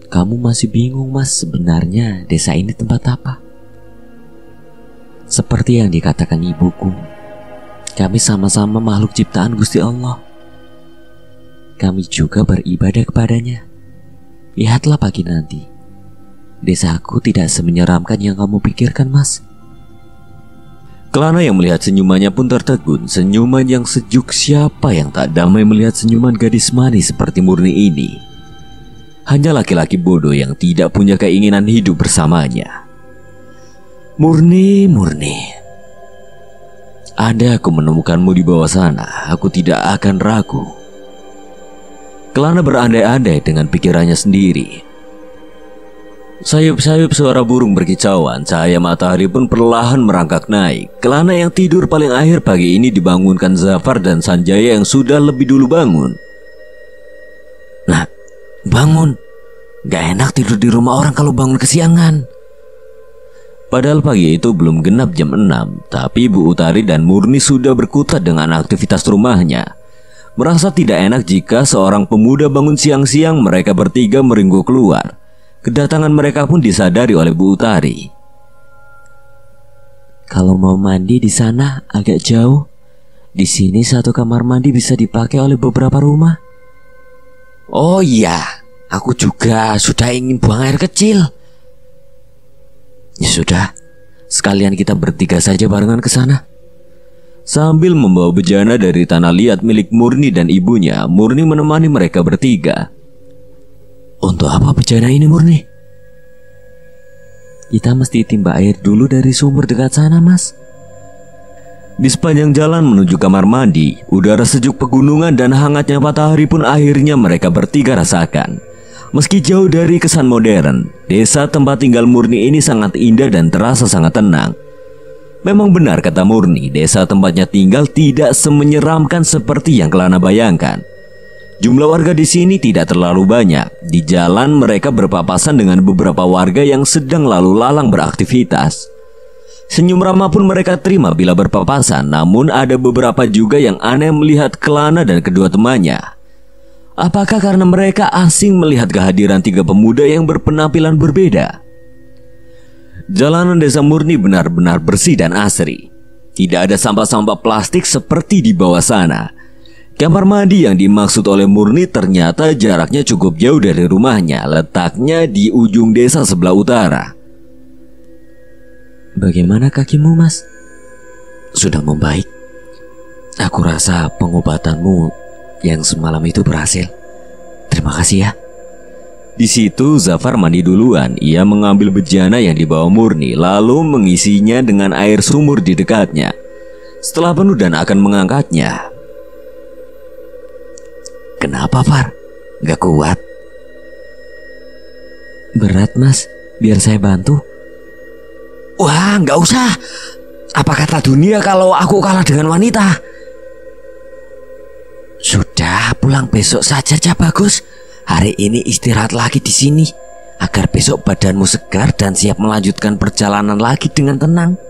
kamu masih bingung mas, sebenarnya desa ini tempat apa. Seperti yang dikatakan ibuku, kami sama-sama makhluk ciptaan Gusti Allah. Kami juga beribadah kepadanya. Lihatlah pagi nanti, desaku tidak semenyeramkan yang kamu pikirkan mas. Kelana yang melihat senyumannya pun tertegun. Senyuman yang sejuk. Siapa yang tak damai melihat senyuman gadis manis seperti Murni ini? Hanya laki-laki bodoh yang tidak punya keinginan hidup bersamanya. Murni, ada aku menemukanmu di bawah sana, aku tidak akan ragu. Kelana berandai-andai dengan pikirannya sendiri. Sayup-sayup suara burung berkicauan, cahaya matahari pun perlahan merangkak naik. Kelana yang tidur paling akhir pagi ini dibangunkan Zafar dan Sanjaya yang sudah lebih dulu bangun. Nah, bangun. Gak enak tidur di rumah orang kalau bangun kesiangan. Padahal pagi itu belum genap jam 6, tapi Ibu Utari dan Murni sudah berkutat dengan aktivitas rumahnya. Merasa tidak enak jika seorang pemuda bangun siang-siang, mereka bertiga meringgu keluar. Kedatangan mereka pun disadari oleh Bu Utari. Kalau mau mandi di sana agak jauh. Di sini satu kamar mandi bisa dipakai oleh beberapa rumah. Oh iya, aku juga sudah ingin buang air kecil. Ya sudah, sekalian kita bertiga saja barengan ke sana. Sambil membawa bejana dari tanah liat milik Murni dan ibunya, Murni menemani mereka bertiga. Untuk apa bejana ini Murni? Kita mesti timba air dulu dari sumur dekat sana mas. Di sepanjang jalan menuju kamar mandi, udara sejuk pegunungan dan hangatnya matahari pun akhirnya mereka bertiga rasakan. Meski jauh dari kesan modern, desa tempat tinggal Murni ini sangat indah dan terasa sangat tenang. Memang benar kata Murni, desa tempatnya tinggal tidak semenyeramkan seperti yang Kelana bayangkan. Jumlah warga di sini tidak terlalu banyak. Di jalan mereka berpapasan dengan beberapa warga yang sedang lalu lalang beraktivitas. Senyum ramah pun mereka terima bila berpapasan. Namun ada beberapa juga yang aneh melihat Kelana dan kedua temannya. Apakah karena mereka asing melihat kehadiran tiga pemuda yang berpenampilan berbeda? Jalanan desa Murni benar-benar bersih dan asri. Tidak ada sampah-sampah plastik seperti di bawah sana. Kamar mandi yang dimaksud oleh Murni ternyata jaraknya cukup jauh dari rumahnya, letaknya di ujung desa sebelah utara. Bagaimana kakimu, Mas? Sudah membaik. Aku rasa pengobatanmu yang semalam itu berhasil. Terima kasih ya. Di situ Zafar mandi duluan. Ia mengambil bejana yang dibawa Murni, lalu mengisinya dengan air sumur di dekatnya. Setelah penuh dan akan mengangkatnya. Kenapa, Far? Gak kuat? Berat, Mas. Biar saya bantu. Wah, gak usah. Apa kata dunia kalau aku kalah dengan wanita? Sudah, pulang besok saja, Cak Bagus. Hari ini istirahat lagi di sini agar besok badanmu segar dan siap melanjutkan perjalanan lagi dengan tenang.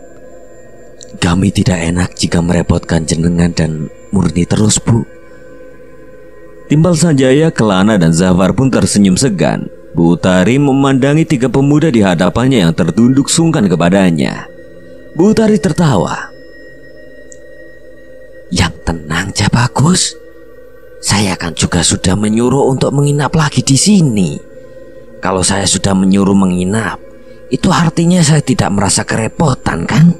Kami tidak enak jika merepotkan jenengan dan Murni terus, Bu. Timbal Sanjaya, Kelana dan Zafar pun tersenyum segan. Bu Utari memandangi tiga pemuda di hadapannya yang tertunduk sungkan kepadanya. Bu Utari tertawa. Yang tenang, Cak Bagus. Saya kan juga sudah menyuruh untuk menginap lagi di sini. Kalau saya sudah menyuruh menginap, itu artinya saya tidak merasa kerepotan, kan?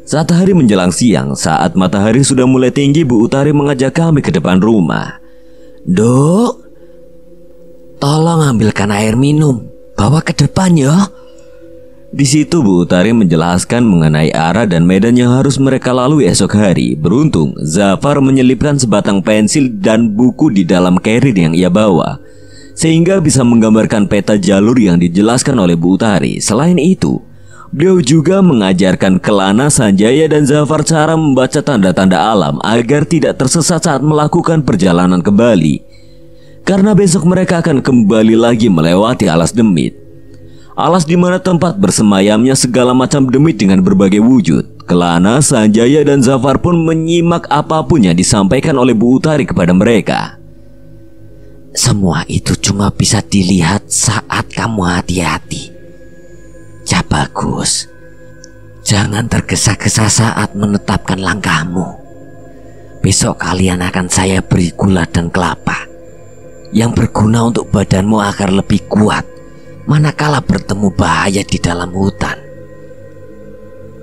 Saat hari menjelang siang, saat matahari sudah mulai tinggi, Bu Utari mengajak kami ke depan rumah. Dok, tolong ambilkan air minum, bawa ke depan ya. Di situ Bu Utari menjelaskan mengenai arah dan medan yang harus mereka lalui esok hari. Beruntung Zafar menyelipkan sebatang pensil dan buku di dalam carrier yang ia bawa, sehingga bisa menggambarkan peta jalur yang dijelaskan oleh Bu Utari. Selain itu, beliau juga mengajarkan Kelana, Sanjaya dan Zafar cara membaca tanda-tanda alam agar tidak tersesat saat melakukan perjalanan kembali. Karena besok mereka akan kembali lagi melewati alas demit. Alas di mana tempat bersemayamnya segala macam demit dengan berbagai wujud. Kelana, Sanjaya dan Zafar pun menyimak apapun yang disampaikan oleh Bu Utari kepada mereka. Semua itu cuma bisa dilihat saat kamu hati-hati. Cak Bagus, jangan tergesa-gesa saat menetapkan langkahmu. Besok kalian akan saya beri gula dan kelapa yang berguna untuk badanmu agar lebih kuat manakala bertemu bahaya di dalam hutan.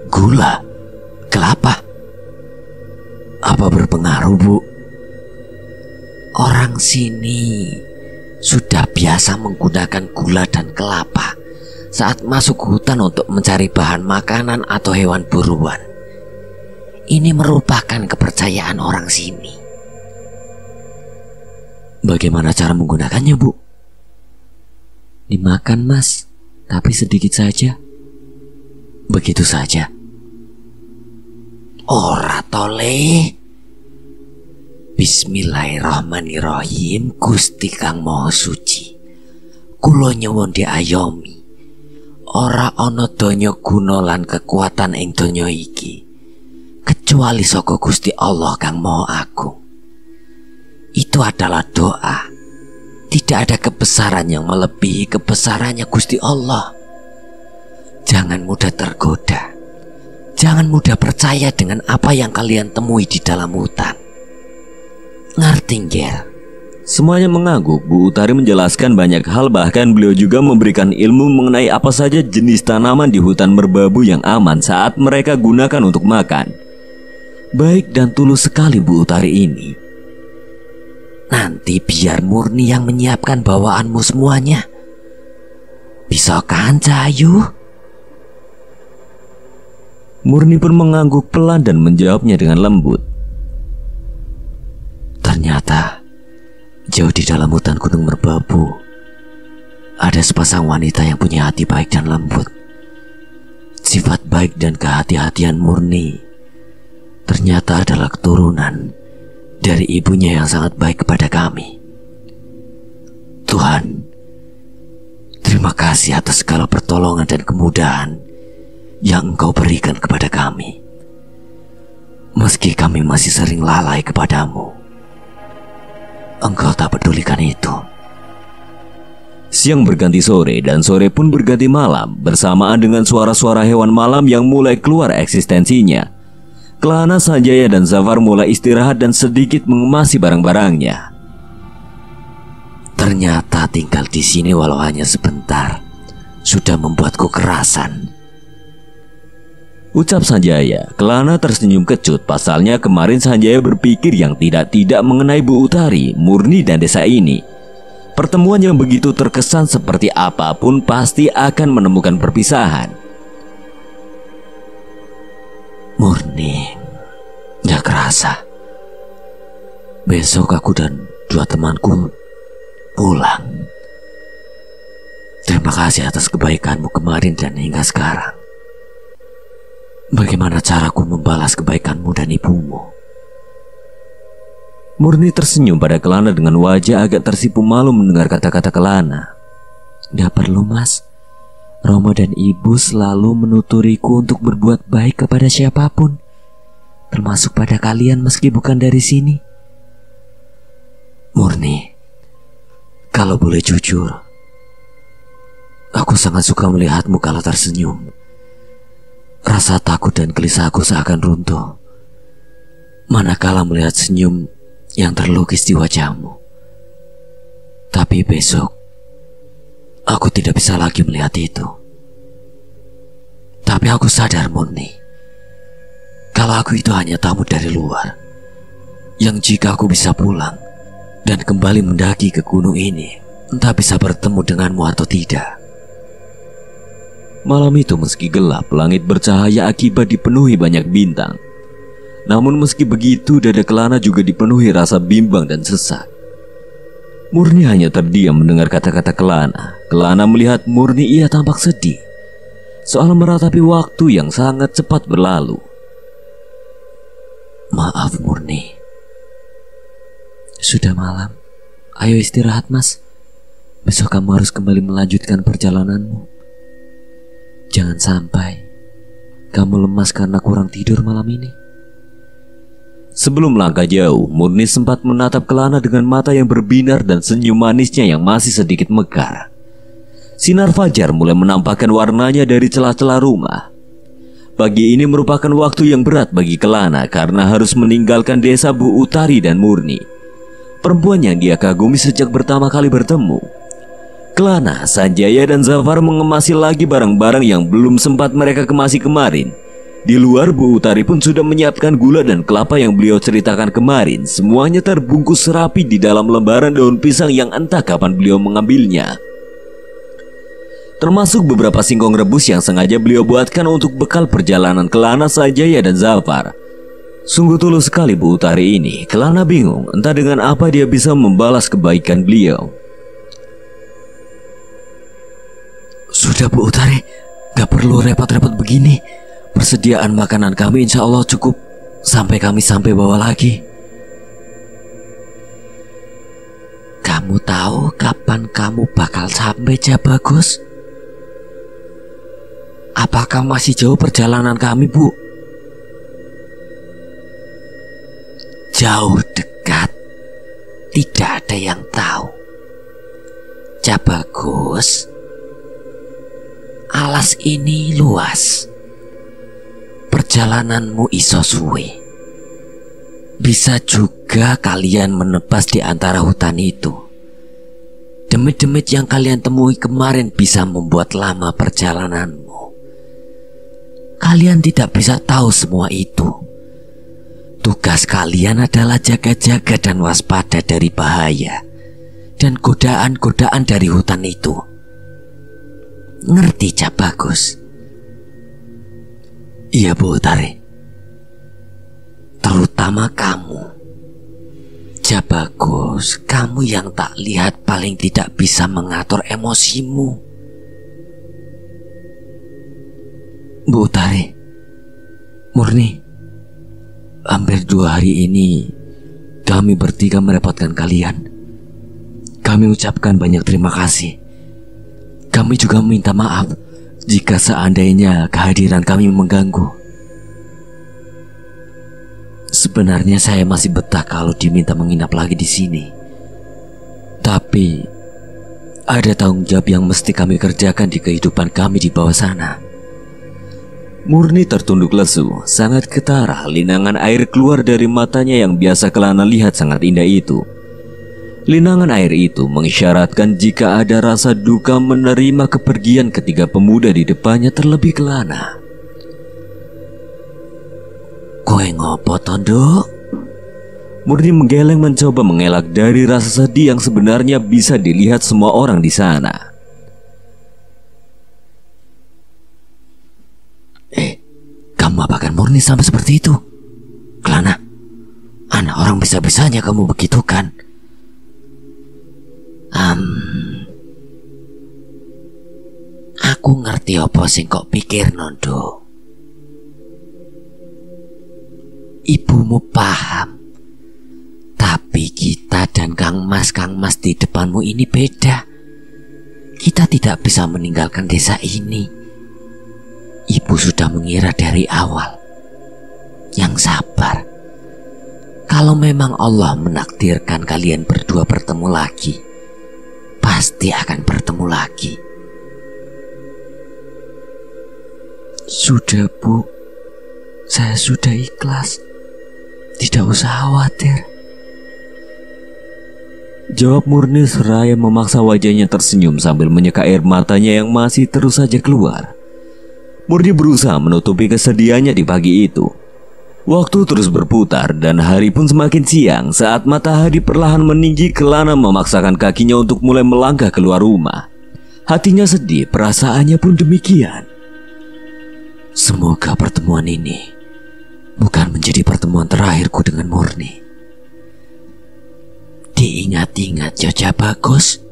Gula? Kelapa? Apa berpengaruh, Bu? Orang sini sudah biasa menggunakan gula dan kelapa saat masuk hutan untuk mencari bahan makanan atau hewan buruan. Ini merupakan kepercayaan orang sini. Bagaimana cara menggunakannya, Bu? Dimakan, Mas, tapi sedikit saja. Begitu saja. Ora tole. Bismillahirrahmanirrahim. Gusti Kang Maha Suci, kula nyuwun diayomi. Ora ana donya guna lan kekuatan ing donya iki kecuali saka Gusti Allah Kang Maha Agung. Itu adalah doa. Tidak ada kebesaran yang melebihi kebesarannya Gusti Allah. Jangan mudah tergoda. Jangan mudah percaya dengan apa yang kalian temui di dalam hutan. Ngerti, Ger? Semuanya mengangguk. Bu Utari menjelaskan banyak hal, bahkan beliau juga memberikan ilmu mengenai apa saja jenis tanaman di hutan merbabu yang aman saat mereka gunakan untuk makan. Baik dan tulus sekali Bu Utari ini. Nanti biar Murni yang menyiapkan bawaanmu semuanya. Bisa kan, Cahayu? Murni pun mengangguk pelan dan menjawabnya dengan lembut. Ternyata jauh di dalam hutan Gunung Merbabu ada sepasang wanita yang punya hati baik dan lembut. Sifat baik dan kehati-hatian Murni ternyata adalah keturunan dari ibunya yang sangat baik kepada kami. Tuhan, terima kasih atas segala pertolongan dan kemudahan yang Engkau berikan kepada kami. Meski kami masih sering lalai kepadamu. engkau tak pedulikan itu. Siang berganti sore dan sore pun berganti malam, bersamaan dengan suara-suara hewan malam yang mulai keluar eksistensinya. Kelana, Sanjaya dan Zafar mulai istirahat dan sedikit mengemasi barang-barangnya. Ternyata tinggal di sini walau hanya sebentar sudah membuatku kerasan, ucap Sanjaya. Kelana tersenyum kecut, pasalnya kemarin Sanjaya berpikir yang tidak-tidak mengenai Bu Utari, Murni dan desa ini. Pertemuan yang begitu terkesan seperti apapun pasti akan menemukan perpisahan. Murni, gak kerasa besok aku dan 2 temanku pulang. Terima kasih atas kebaikanmu kemarin dan hingga sekarang. Bagaimana caraku membalas kebaikanmu dan ibumu? Murni tersenyum pada Kelana dengan wajah agak tersipu malu mendengar kata-kata Kelana. Gak perlu mas, Romo dan ibu selalu menuturiku untuk berbuat baik kepada siapapun, termasuk pada kalian meski bukan dari sini. Murni, kalau boleh jujur, aku sangat suka melihatmu kalau tersenyum. Rasa takut dan gelisahku seakan runtuh manakala melihat senyum yang terlukis di wajahmu. Tapi besok aku tidak bisa lagi melihat itu. Tapi aku sadar, Murni, kalau aku itu hanya tamu dari luar, yang jika aku bisa pulang dan kembali mendaki ke gunung ini, entah bisa bertemu denganmu atau tidak. Malam itu meski gelap, langit bercahaya akibat dipenuhi banyak bintang. Namun meski begitu, dada Kelana juga dipenuhi rasa bimbang dan sesak. Murni hanya terdiam mendengar kata-kata Kelana. Kelana melihat Murni, ia tampak sedih soal meratapi waktu yang sangat cepat berlalu. Maaf Murni. Sudah malam, ayo istirahat mas. Besok kamu harus kembali melanjutkan perjalananmu. Jangan sampai kamu lemas karena kurang tidur malam ini. Sebelum melangkah jauh, Murni sempat menatap Kelana dengan mata yang berbinar dan senyum manisnya yang masih sedikit mekar. Sinar fajar mulai menampakkan warnanya dari celah-celah rumah. Pagi ini merupakan waktu yang berat bagi Kelana karena harus meninggalkan desa Bu Utari dan Murni, perempuan yang dia kagumi sejak pertama kali bertemu. Kelana, Sanjaya dan Zafar mengemasi lagi barang-barang yang belum sempat mereka kemasi kemarin. Di luar, Bu Utari pun sudah menyiapkan gula dan kelapa yang beliau ceritakan kemarin. Semuanya terbungkus rapi di dalam lembaran daun pisang yang entah kapan beliau mengambilnya. Termasuk beberapa singkong rebus yang sengaja beliau buatkan untuk bekal perjalanan Kelana, Sanjaya dan Zafar. Sungguh tulus sekali Bu Utari ini. Kelana bingung entah dengan apa dia bisa membalas kebaikan beliau. Sudah Bu Utari, gak perlu repot-repot begini. Persediaan makanan kami insya Allah cukup sampai kami sampai bawah lagi. Kamu tahu kapan kamu bakal sampai, Jabagus? Apakah masih jauh perjalanan kami, Bu? Jauh, dekat, tidak ada yang tahu. Jabagus, alas ini luas. Perjalananmu iso suwe. Bisa juga kalian menebas di antara hutan itu. Demit-demit yang kalian temui kemarin bisa membuat lama perjalananmu. Kalian tidak bisa tahu semua itu. Tugas kalian adalah jaga-jaga dan waspada dari bahaya dan godaan-godaan dari hutan itu. Ngerti, Jabagus? Iya Bu Utari. Terutama kamu, Jabagus, kamu yang tak lihat paling tidak bisa mengatur emosimu. Bu Utari, Murni, hampir 2 hari ini kami bertiga merepotkan kalian. Kami ucapkan banyak terima kasih. Kami juga minta maaf jika seandainya kehadiran kami mengganggu. Sebenarnya saya masih betah kalau diminta menginap lagi di sini. Tapi ada tanggung jawab yang mesti kami kerjakan di kehidupan kami di bawah sana. Murni tertunduk lesu, sangat ketara. Linangan air keluar dari matanya yang biasa Kelana lihat sangat indah itu. Linangan air itu mengisyaratkan jika ada rasa duka menerima kepergian ketiga pemuda di depannya, terlebih Kelana. Kowe ngopo Tondo? Murni menggeleng mencoba mengelak dari rasa sedih yang sebenarnya bisa dilihat semua orang di sana. Kamu apakan Murni sampai seperti itu? Kelana, anak orang bisa-bisanya kamu begitu kan? Aku ngerti apa sing kok pikir Nondo. Ibumu paham. Tapi kita dan Kang Mas di depanmu ini beda. Kita tidak bisa meninggalkan desa ini. Ibu sudah mengira dari awal. Yang sabar. Kalau memang Allah menakdirkan kalian berdua bertemu lagi, pasti akan bertemu lagi. Sudah Bu, saya sudah ikhlas. Tidak usah khawatir, jawab Murni seraya memaksa wajahnya tersenyum sambil menyeka air matanya yang masih terus saja keluar. Murni berusaha menutupi kesedihannya di pagi itu. Waktu terus berputar dan hari pun semakin siang. Saat matahari perlahan meninggi, Kelana memaksakan kakinya untuk mulai melangkah keluar rumah. Hatinya sedih, perasaannya pun demikian. Semoga pertemuan ini bukan menjadi pertemuan terakhirku dengan Murni. Diingat-ingat Joja Bagus,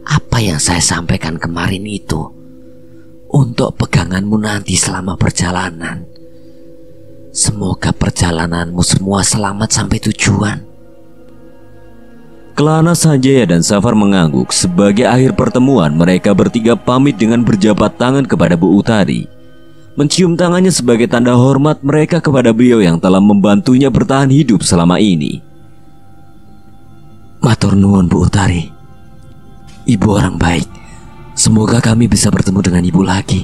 apa yang saya sampaikan kemarin itu untuk peganganmu nanti selama perjalanan. Semoga perjalananmu semua selamat sampai tujuan. Kelana, Sanjaya dan Safar mengangguk. Sebagai akhir pertemuan, mereka bertiga pamit dengan berjabat tangan kepada Bu Utari. Mencium tangannya sebagai tanda hormat mereka kepada beliau yang telah membantunya bertahan hidup selama ini. Matur nuwun Bu Utari. Ibu orang baik. Semoga kami bisa bertemu dengan ibu lagi.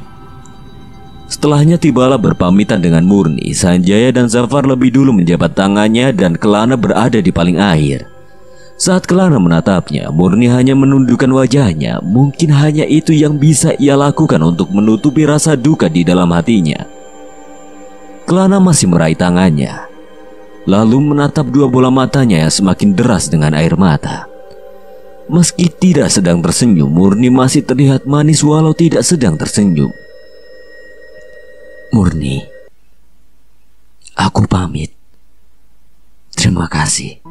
Setelahnya tibalah berpamitan dengan Murni. Sanjaya dan Zafar lebih dulu menjabat tangannya dan Kelana berada di paling akhir. Saat Kelana menatapnya, Murni hanya menundukkan wajahnya. Mungkin hanya itu yang bisa ia lakukan untuk menutupi rasa duka di dalam hatinya. Kelana masih meraih tangannya, lalu menatap dua bola matanya yang semakin deras dengan air mata. Meski tidak sedang tersenyum, Murni masih terlihat manis walau tidak sedang tersenyum. Murni, aku pamit. Terima kasih.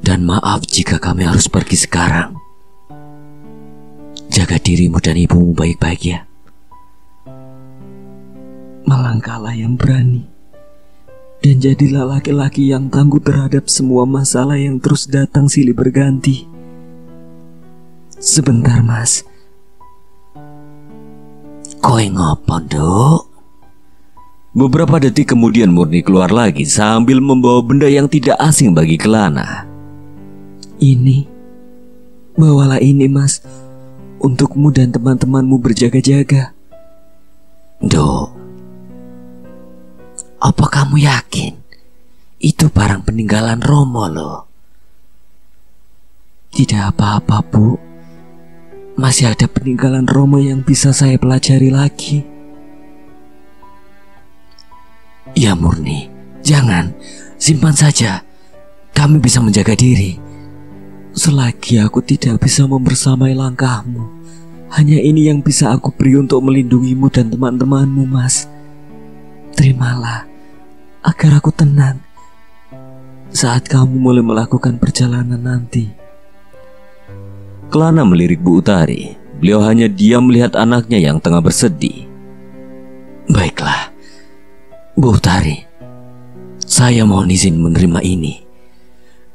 Dan maaf jika kami harus pergi sekarang. Jaga dirimu dan ibumu baik-baik ya. Melangkahlah yang berani, dan jadilah laki-laki yang tangguh terhadap semua masalah yang terus datang silih berganti. Sebentar Mas. Kowe ngopo Nduk? Beberapa detik kemudian Murni keluar lagi sambil membawa benda yang tidak asing bagi Kelana. Ini, bawalah ini Mas, untukmu dan teman-temanmu berjaga-jaga. Nduk, apa kamu yakin itu barang peninggalan Romo loh? Tidak apa-apa Bu, masih ada peninggalan Romo yang bisa saya pelajari lagi. Ya Murni, jangan, simpan saja. Kami bisa menjaga diri. Selagi aku tidak bisa membersamai langkahmu, hanya ini yang bisa aku beri untuk melindungimu dan teman-temanmu Mas. Terimalah, agar aku tenang saat kamu mulai melakukan perjalanan nanti. Kelana melirik Bu Utari. Beliau hanya diam melihat anaknya yang tengah bersedih. Baiklah, Bu Utari, saya mohon izin menerima ini.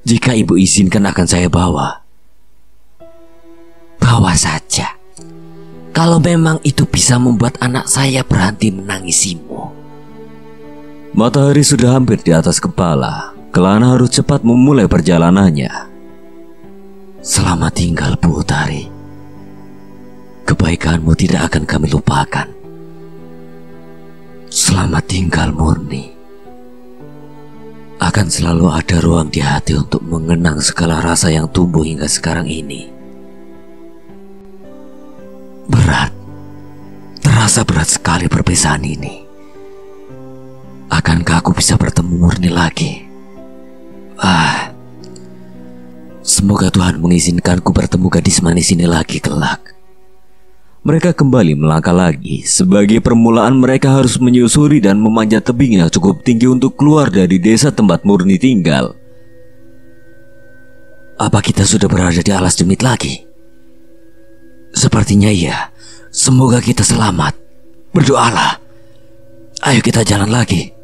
Jika ibu izinkan akan saya bawa. Bawa saja. Kalau memang itu bisa membuat anak saya berhenti menangisimu. Matahari sudah hampir di atas kepala. Kelana harus cepat memulai perjalanannya. Selamat tinggal Bu Utari. Kebaikanmu tidak akan kami lupakan. Selamat tinggal Murni. Akan selalu ada ruang di hati untuk mengenang segala rasa yang tumbuh hingga sekarang ini. Berat. Terasa berat sekali perpisahan ini. Akankah aku bisa bertemu Murni lagi? Semoga Tuhan mengizinkanku bertemu gadis manis ini lagi kelak. Mereka kembali melangkah lagi. Sebagai permulaan mereka harus menyusuri dan memanjat tebing yang cukup tinggi untuk keluar dari desa tempat Murni tinggal. Apa kita sudah berada di alas demit lagi? Sepertinya iya. Semoga kita selamat. Berdoalah. Ayo kita jalan lagi.